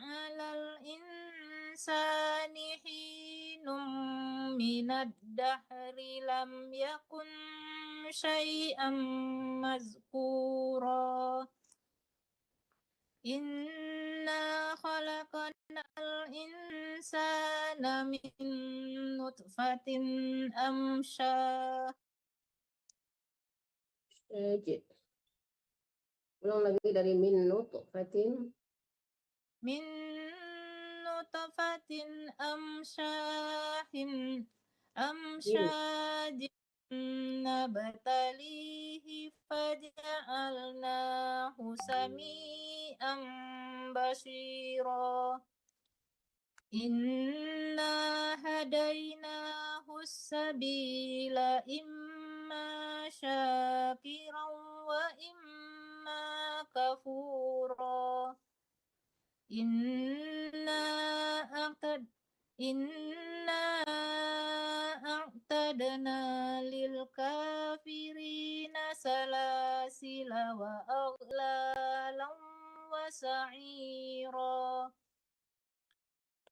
F: على الإنسان حين من الدهر لم يكن شيئا مذكورا إنا خلقنا الإنسان من نطفة أمشاج.
C: Ulang lagi dari min nutfatin.
F: Min nutfatin amsyajin nabtalihi faja'alnahu sami'an basira. Inna hadainahu sabila imma syakiran wa imma kafura. Inna a'tadna lil kafirina salasila wa aghlalan wa sa'ira.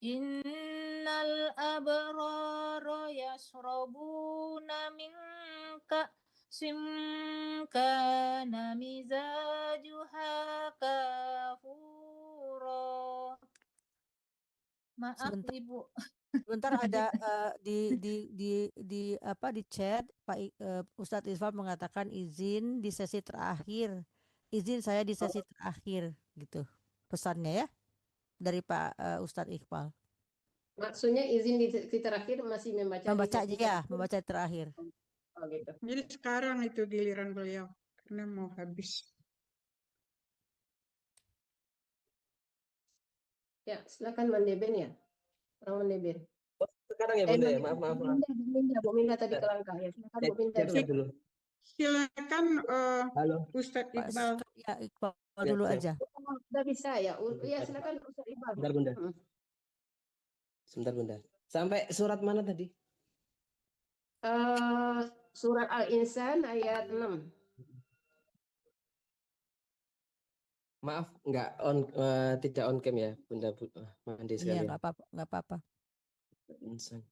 F: Innal abrara yashrabuna min ka'sin kana mizajuha kafura. Maaf
D: Sebentar.
F: Ibu.
D: Sebentar ada di apa di chat Ustadz Irfan mengatakan izin di sesi terakhir. Izin saya di sesi terakhir gitu. Pesannya ya dari Pak Ustadz Iqbal.
C: Maksudnya izin di terakhir masih membaca
D: membaca terakhir.
C: Oh gitu.
B: Jadi sekarang itu giliran beliau karena mau habis.
C: Ya, silakan Mandeben ya. Orang Mandeben.
K: Sekarang ya Bunda ya, maaf.
C: Bu Minda tadi kelangkah ya. Silakan Bu Minda dulu.
B: Silakan
K: Halo.
B: Ustadz Iqbal.
D: Ya Iqbal dulu aja.
C: Udah bisa ya. Ya silakan Ustadz Iqbal.
K: Bentar Bunda. Sebentar Bunda. Sampai surat mana tadi?
C: Surat Al-Insan ayat 6.
K: Maaf, tidak on cam ya, Bunda Mandi sekalian.
D: Iya, nggak apa-apa.
K: Insan.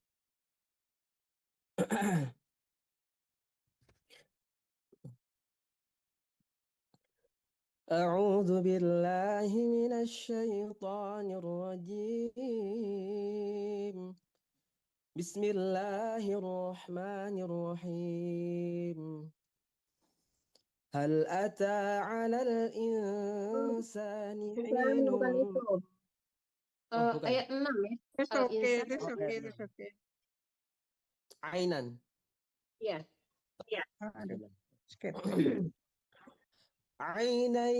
K: A'udzu billahi minasy syaithanir rajim. Bismillahirrahmanirrahim. Hal ata 'alal insani hinun.
C: Bukan itu. Ayat 6 ya.
B: It's okay.
K: Ainan.
C: Iya.
B: Ada. Skip.
K: عينا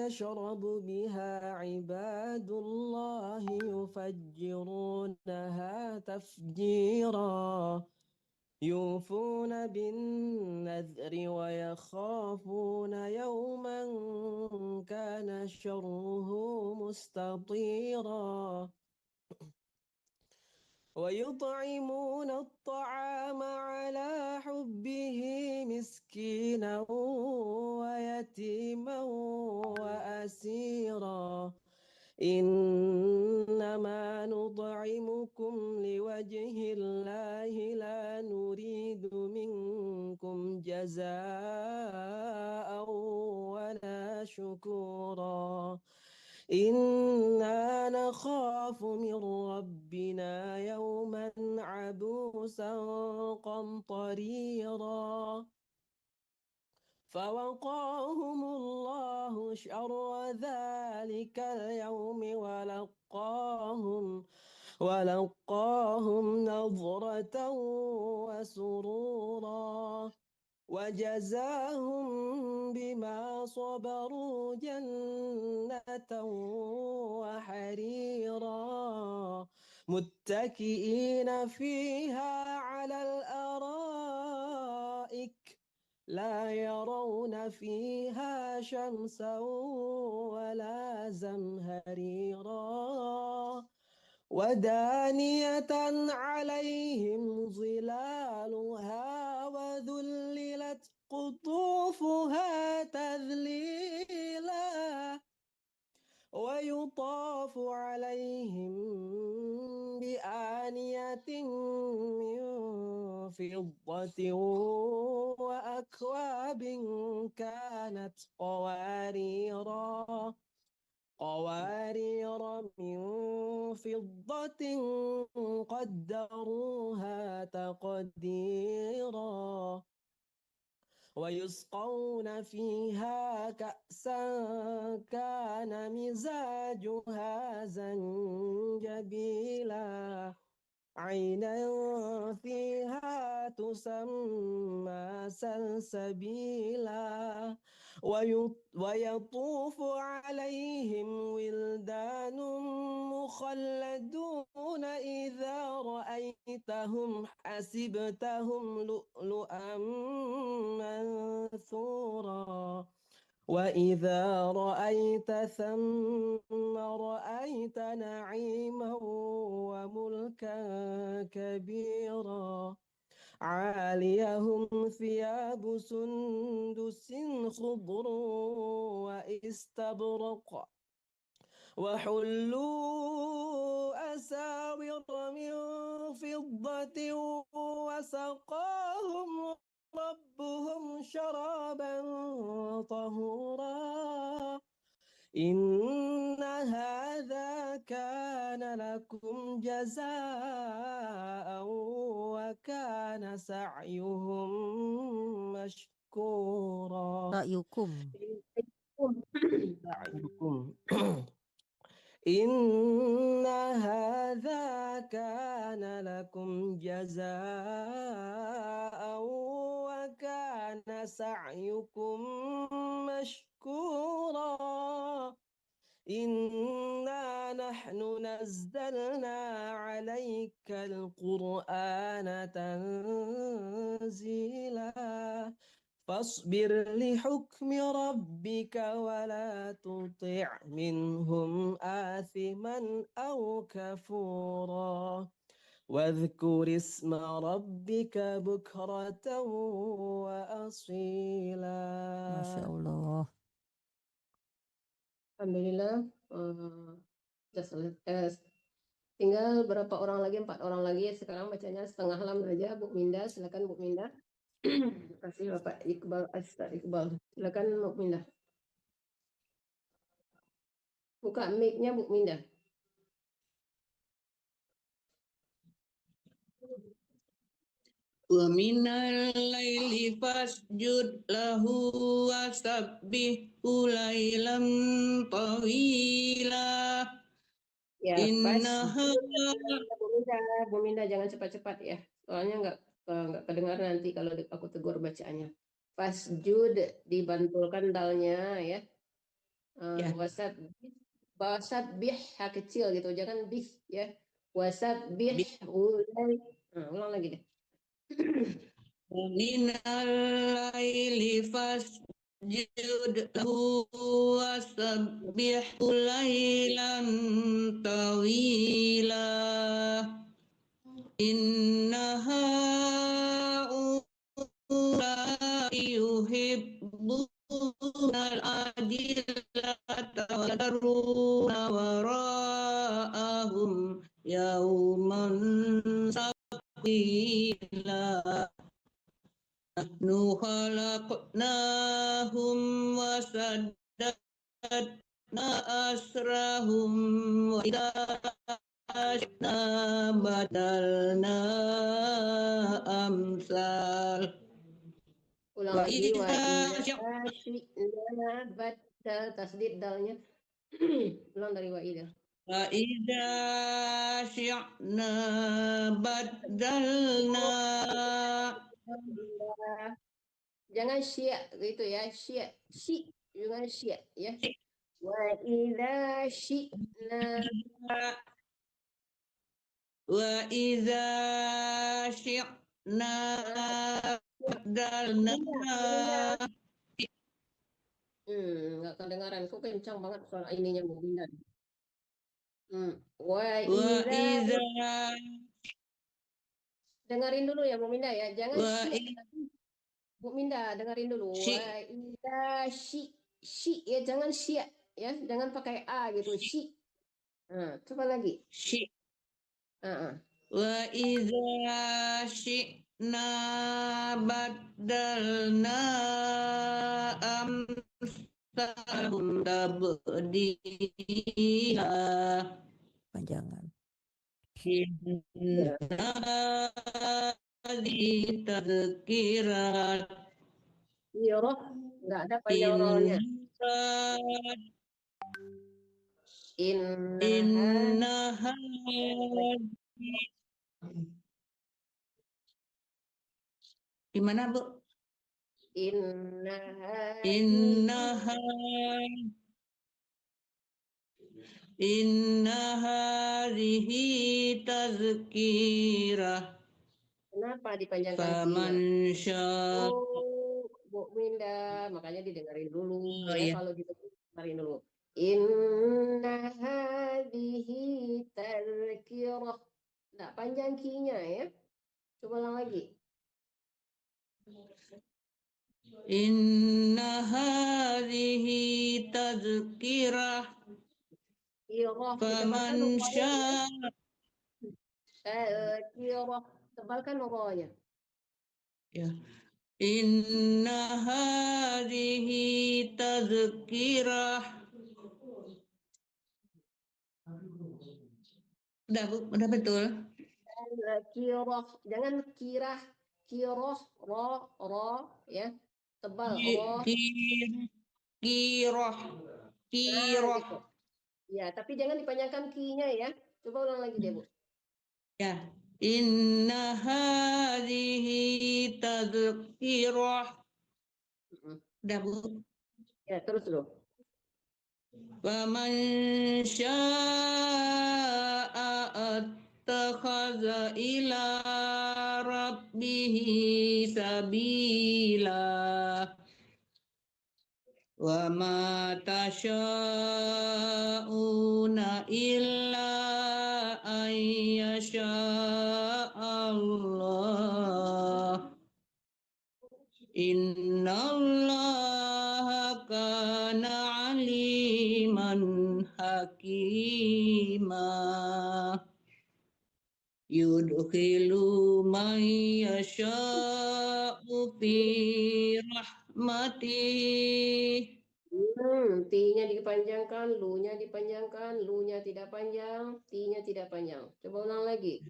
K: يشرب بها عباد الله يفجرونها تفجيرا يوفون بالنذر ويخافون يوما كان شره مستطيرا ويطعمون الطعام على حبه مسكينا ويتيما وأسيرا إنما نطعمكم لوجه الله لا نريد منكم جزاء ولا شكورا إنا نخاف من ربنا يوما عبوسا قمطريرا فوقاهم الله شر ذلك اليوم ولقاهم نظرة وسرورا وجزاهم بما صبروا جنة وحريرا متكئين فيها على الأرائك لا يرون فيها شمسا ولا زمهريرا ودانية عليهم ظلالها وذللت قطوفها تذليلا ويطاف عليهم بآنية من فضة وأكواب كانت قوارير من فضة قدروها تقديرا ويسقون فيها كأسا كان مزاجها زنجبيلا عينا فيها تسمى سلسبيلا ويطوف عليهم ولدان مخلدون إذا رأيتهم حسبتهم لؤلؤا منثورا وإذا رأيت ثم رأيت نعيما وملكا كبيرا عاليهم ثياب سندس خضر وإستبرق وحلوا أساور من فضة وسقاهم ربهم شرابا طهورا إن هذا كان لكم جزاء وكان سعيهم مشكورا
D: رأيكم
K: إن هذا كان لكم جزاء وكان سعيكم مشكورا إنا نحن نزلنا عليك القرآن تنزيلا فاصبر لحكم ربك ولا تطع منهم آثما أو كفورا واذكر اسم ربك بكرة وأصيلا.
D: Masya Allah.
C: Alhamdulillah. Tinggal berapa orang lagi? 4 orang lagi. Sekarang bacanya setengah lam aja. Bu Minda, silakan Bu Minda. Terima kasih Bapak Iqbal Ustaz Iqbal. Silakan Bu Minda. Buka mic-nya Bu Minda.
A: Wa minal laili fasjud lahu wasabbihu lailan tawila.
C: Ya,
A: Innaha
C: Bu Minda jangan cepat-cepat ya. Soalnya nggak kedengaran nanti kalau aku tegur bacaannya. Fasjud dibantulkan dalnya ya.
A: Ya.
C: Wasat bih kecil gitu, jangan bih ya. Wasat bih ulang lagi deh.
A: Minal laili fasjud lahu wasabbihu lailan tawila innaha yuhibbunal adillata wa yadruna wara'ahum yawman saqila nahnu khalaqnahum wa saddadna asrahum wa idza asyna badalna amsal.
C: Ulang lagi wa idza badal tasdid dalnya. Ulang dari wa idza.
A: Wa idza syi'na badalna.
C: Jangan syi'a gitu ya, syi'a, jangan syi'a ya. Wa idza syi'na badalna. Nggak kedengaran, kok kencang banget suara ininya Bu Minda. Wa idza dengerin dulu ya Bu Minda ya, jangan Bu Minda dengerin dulu. Wa idza syi ya, jangan syi ya, jangan pakai a gitu, syi. Coba lagi.
A: Syi. Wa idza syi'na badalna amsalahum tabdila.
D: Panjangan.
A: Inna hadhihi tadhkirat.
C: Iya, nggak ada panjang rohnya.
A: Inna gimana Bu? Inna hadhihi tazkirah.
C: Kenapa dipanjangkan
A: Faman syaa.
C: Bu Minda, makanya didengarin dulu.
A: Iya.
C: Kalau dengerin dulu. Inna hadhihi tazkirah. Nggak panjang ki-nya ya. Coba ulang lagi.
A: Inna hadhihi tazkirah. Faman syaa.
C: Tazkirah. Tebalkan rohnya.
A: Ya. Inna hadhihi tazkirah. Udah betul.
C: Kirah, jangan kirah, roh ya, tebal roh.
A: Kirah.
C: Gitu. Ya, tapi jangan dipanjangkan ki-nya ya. Coba ulang lagi deh Bu.
A: Ya. Inna hadhihi tazkirah. Udah Bu.
C: Ya, terus dulu.
A: Faman syaa'a attakhadha ila rabbihi sabila. Wa ma tasha'una illa an yasha'allah. Innallaha kana aliman hakima. Yudkhilu man yasha'u fi rahmatih.
C: T-nya dipanjangkan, lu-nya dipanjangkan, lu-nya tidak panjang, T-nya tidak panjang. Coba ulang lagi.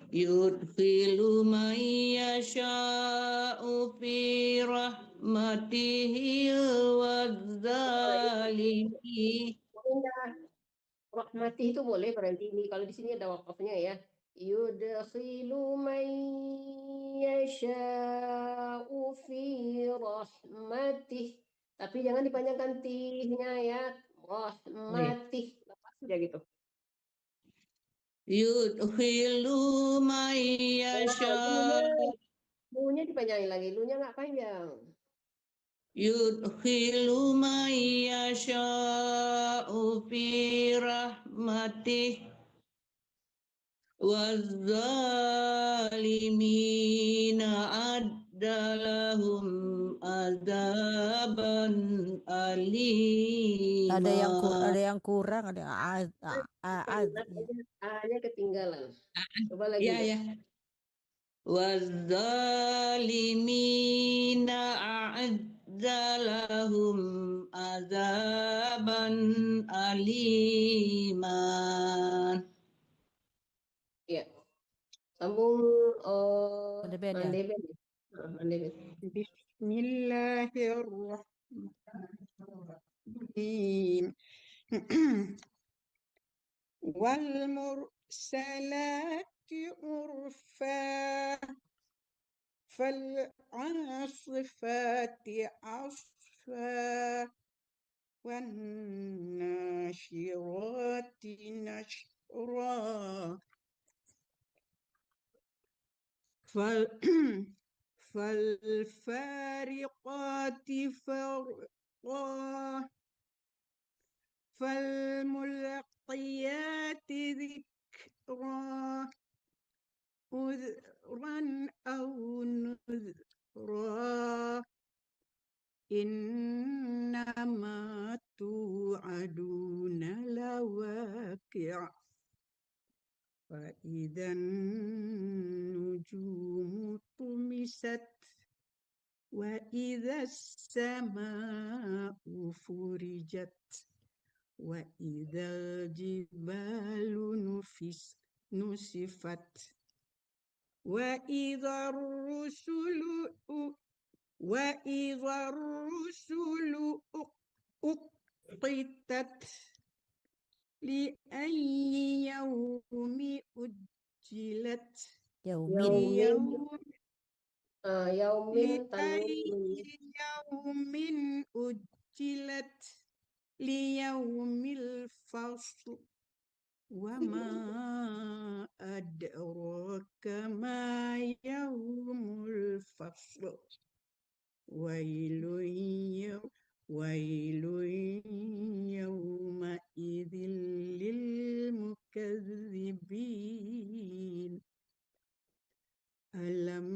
A: Yudkhilu man yasha'u fi rahmatihi wa dzalimi.
C: rahmati itu boleh berarti ini. Kalau di sini ada wakafnya ya. Yudkhilu man yasha'u fi rahmatih. Tapi jangan dipanjangkan tihnya ya. Rahmatih. Lepas aja gitu.
A: Yudkhilu man
C: Nah,
A: yasha'
C: lu-nya dipanjangin lagi. Lu-nya nggak panjang.
A: yudkhilu man yasha'u fi rahmatih wazzalimina adda lahum adaban alima.
D: Ada yang kurang, ada yang
C: A-nya ketinggalan. Coba lagi.
A: Ya, ya. Wazzalimina a'adda lahum azaban aliman.
C: Ya. Sambung
D: Mandeben ya.
C: Mandeben. Mandeben.
B: Bismillahirrahmanirrahim. Wal mursalati urfa fal asifati asfa wan nashirati nashra فالفارقات فرقا فالملقيات ذكرا عذرا أو نذرا إنما توعدون لواقع فإذا النجوم طمست وإذا السماء فرجت وإذا الجبال نسفت وإذا الرسل أقتت لأي يوم أجلت
C: Yaumin
B: لأي
C: tanwin.
B: يوم أجلت ليوم الفصل وما أدراك ما يوم الفصل ويل يومئذ للمكذبين ألم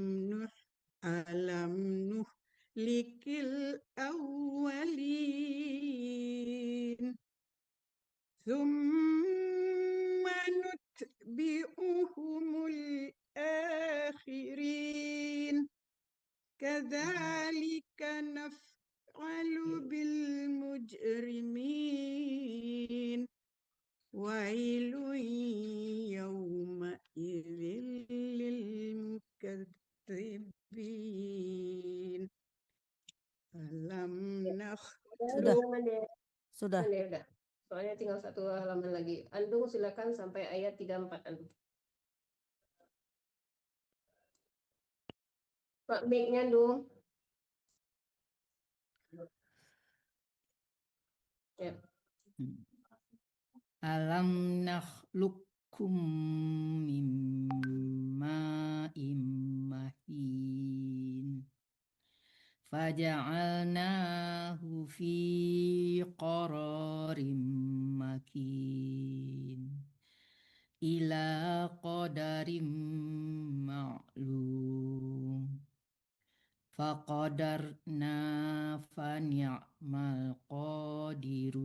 B: نهلك الأولين ثم نتبعهم الآخرين كذلك نفعل بالمجرمين ويل يومئذ للمكذبين ألم
D: Sudah.
C: Udah. Soalnya tinggal satu halaman lagi. Andung silakan sampai ayat 34 Andung. Pak mic-nya Andung. Ya.
H: Alam nakhluqkum min ma'in mahin faja'alnahu fi qararin makin ila qadarin ma'lum faqadarna fa ni'mal qadirun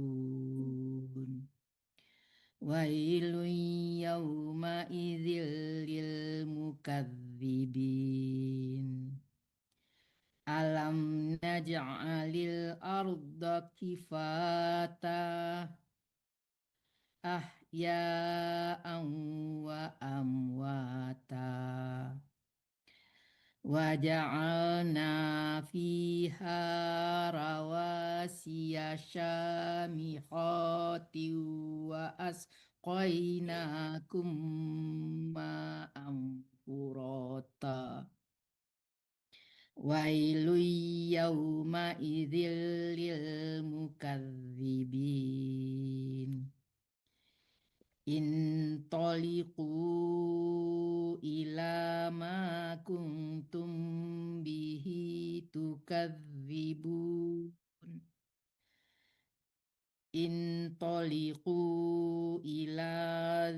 H: wailun yawma idzil lil mukadzibin alam naj'alil arda kifata ahya'an wa amwata wa ja'alna fiha rawasiya syamihati wa asqainakum ma'am furata. Wailu yawma idzil lil mukadzibin. Intoliqu ila ma kuntum bihi tukadzibun. Intoliqu ila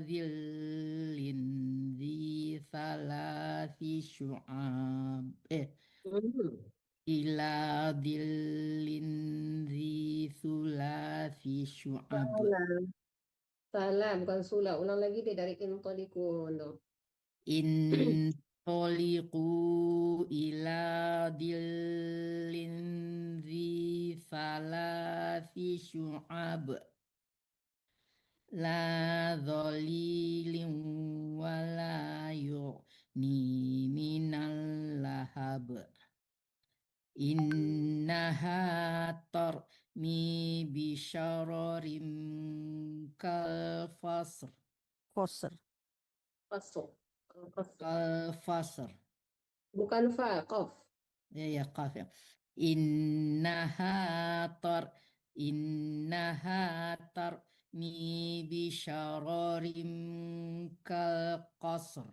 H: zillin dzi thalathi syu'ab. Ila dhillin dzi thulathi syu'ab.
C: Salah, bukan sula. Ulang lagi deh dari intoliku.
H: Intoliqu ila dhillin dzi thalathi syu'ab. La dhalilin wa la yughni minal lahab. Innaha tarmi bisyararim kal fasr.
D: Koser.
C: Fasuk.
H: Kal fasr.
C: Bukan fa, qaf.
H: Ya qaf ya. Innaha tarmi bisyararim kal qasr.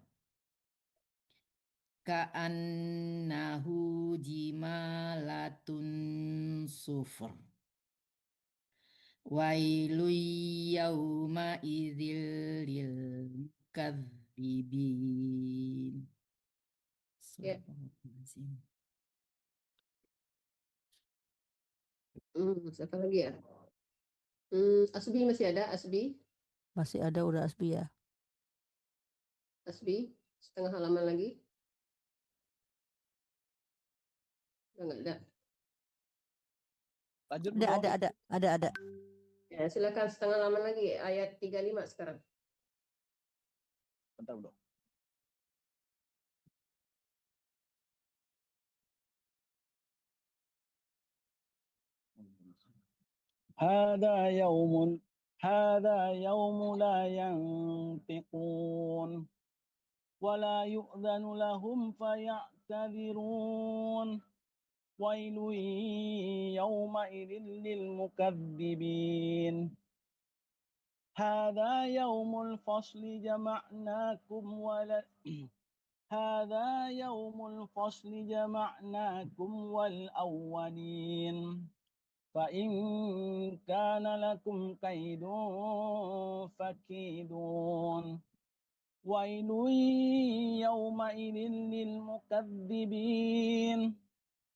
H: Ka'annahu jimalatun sufr. Wailu yawma idzil lil mukadzibin.
C: Ya. Siapa lagi ya? Asbi masih ada, Asbi?
D: Masih ada, udah Asbi ya.
C: Asbi, setengah halaman lagi. Udah nggak ada.
J: Lanjut, Bu.
D: Ada.
C: Ya, silakan setengah halaman lagi, ayat 35 sekarang.
J: Bentar, Bu. هذا يوم لا ينطقون ولا يؤذن لهم فيعتذرون ويل يومئذ للمكذبين هذا يوم الفصل جمعناكم والأولين فإن كان لكم كيد فكيدون ويل يومئذ للمكذبين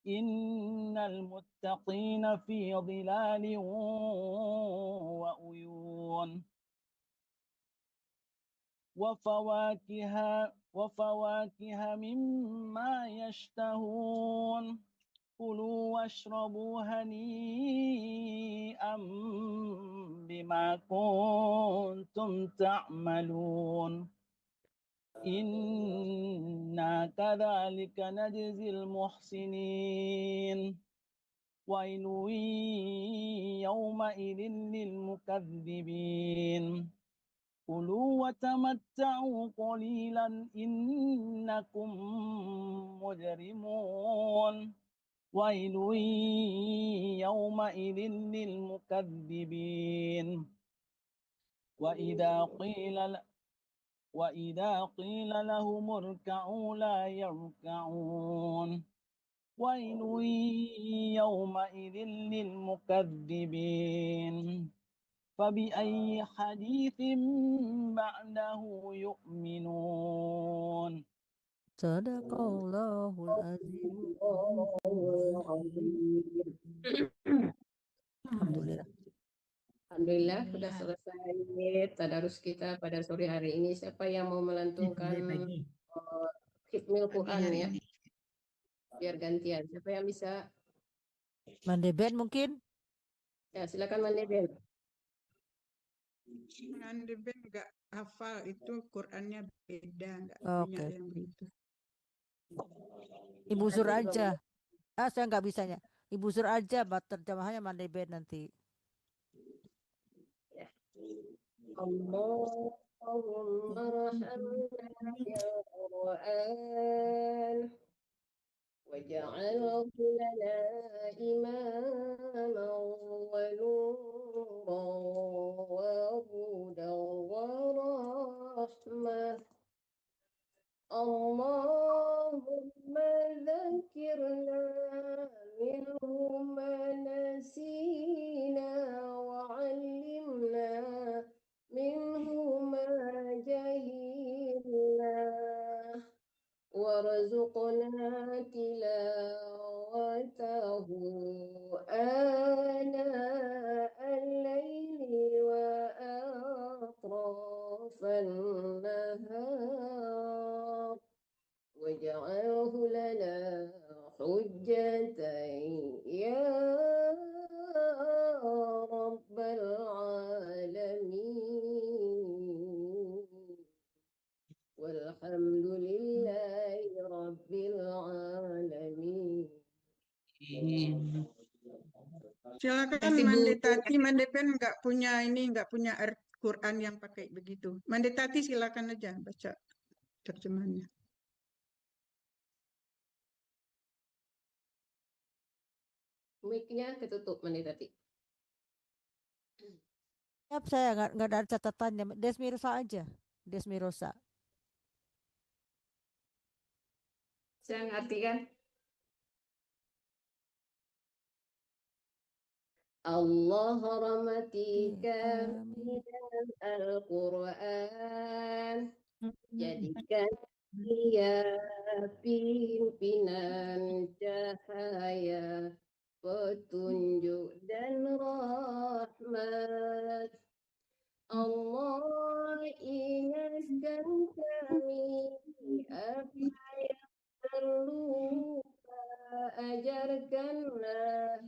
J: إن المتقين في ظلال وعيون وفواكه مما يشتهون كلوا واشربوا هنيئا بما كنتم تعملون إنا كذلك نجزي المحسنين ويل يومئذ للمكذبين كلوا وتمتعوا قليلا إنكم مجرمون ويل يومئذ للمكذبين وإذا قيل لهم اركعوا لا يركعون ويل يومئذ للمكذبين فبأي حديث بعده يؤمنون
D: Sadaqallahul azim. Alhamdulillah.
C: Alhamdulillah sudah selesai tadarus kita pada sore hari ini. Siapa yang mau melantunkan Hikmil Quran ya? Biar gantian. Siapa yang bisa?
D: Mandeben mungkin?
C: Ya, silakan Mandeben.
B: Mandeben nggak hafal, itu Qurannya beda, nggak punya yang begitu.
D: Ibu Sur aja. Saya nggak bisanya. Ibu Sur aja, terjemahannya Mandi Ben nanti.
C: Ya. Allahumma rahamna ya Quran waj'alhu lana imaman wa nuran wa hudan wa rahmah. Allahumma dzakirna minhu ma nasina wa 'allimna minhu ma jahilna warzuqna tilawatahu ana al-laili wa atrafan nahar واجعله لنا حجة يا رب العالمين والحمد لله رب العالمين.
B: Silakan
A: Kasih, Bu.
B: Mandetati, Mandepen nggak punya Quran yang pakai begitu. Mandetati silakan aja baca terjemahannya.
C: Mic-nya ketutup Mandetati.
D: Siap, saya nggak ada catatannya. Desmirosa aja. Desmirosa.
C: Saya ngerti kan? Allah rahmati kami dan Al-Quran, jadikan dia pimpinan cahaya, petunjuk dan rahmat. Allah ingatkan kami apa yang perlu, ajarkanlah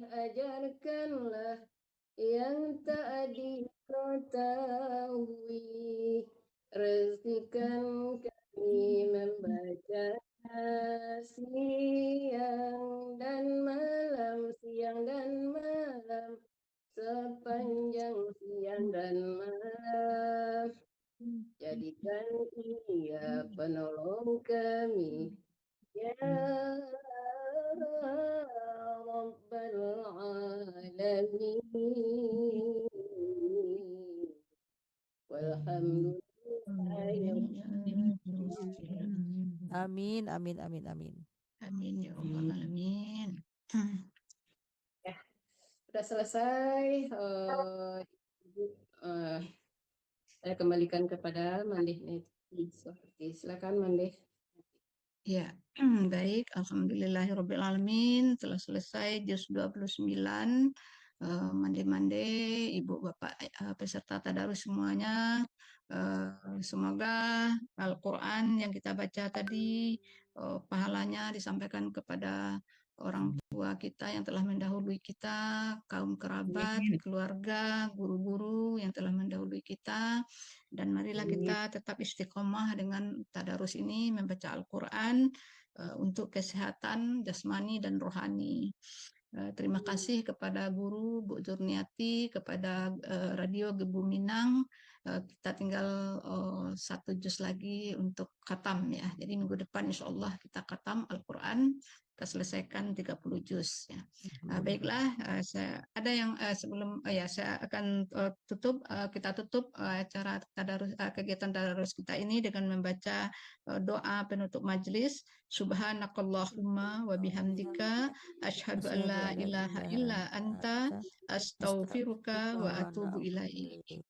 C: yang tak diketahui, rezekikan kami membaca siang dan malam, sepanjang siang dan malam. Jadikan ia penolong kami, ya Rabbal Alamin.
D: Amin, amin, amin, amin.
A: Amin ya Rabbal Alamin.
C: Ya, sudah selesai. Saya kembalikan kepada Mandeh Neti. Silakan Mandeh.
A: Ya, baik. Alhamdulillahirrabbilalamin. Telah selesai juz 29. Mande-mande, Ibu Bapak peserta tadarus semuanya. Semoga Al-Quran yang kita baca tadi pahalanya disampaikan kepada orang tua kita yang telah mendahului kita, kaum kerabat, keluarga, guru-guru yang telah mendahului kita. Dan marilah kita tetap istiqomah dengan tadarus ini, membaca Al-Quran untuk kesehatan jasmani dan rohani. Terima kasih kepada guru Bu Zurniati, kepada Radio Gebu Minang. Kita tinggal 1 juz lagi untuk khatam ya. Jadi minggu depan insya Allah kita khatam Al-Quran, kita selesaikan 30 juz ya. Baiklah, saya ada yang sebelum saya akan kita tutup acara tadarus, kegiatan tadarus kita ini dengan membaca doa penutup majelis. Subhanakallahumma wa bihamdika asyhadu an la ilaha illa anta astaghfiruka wa atubu ilaik.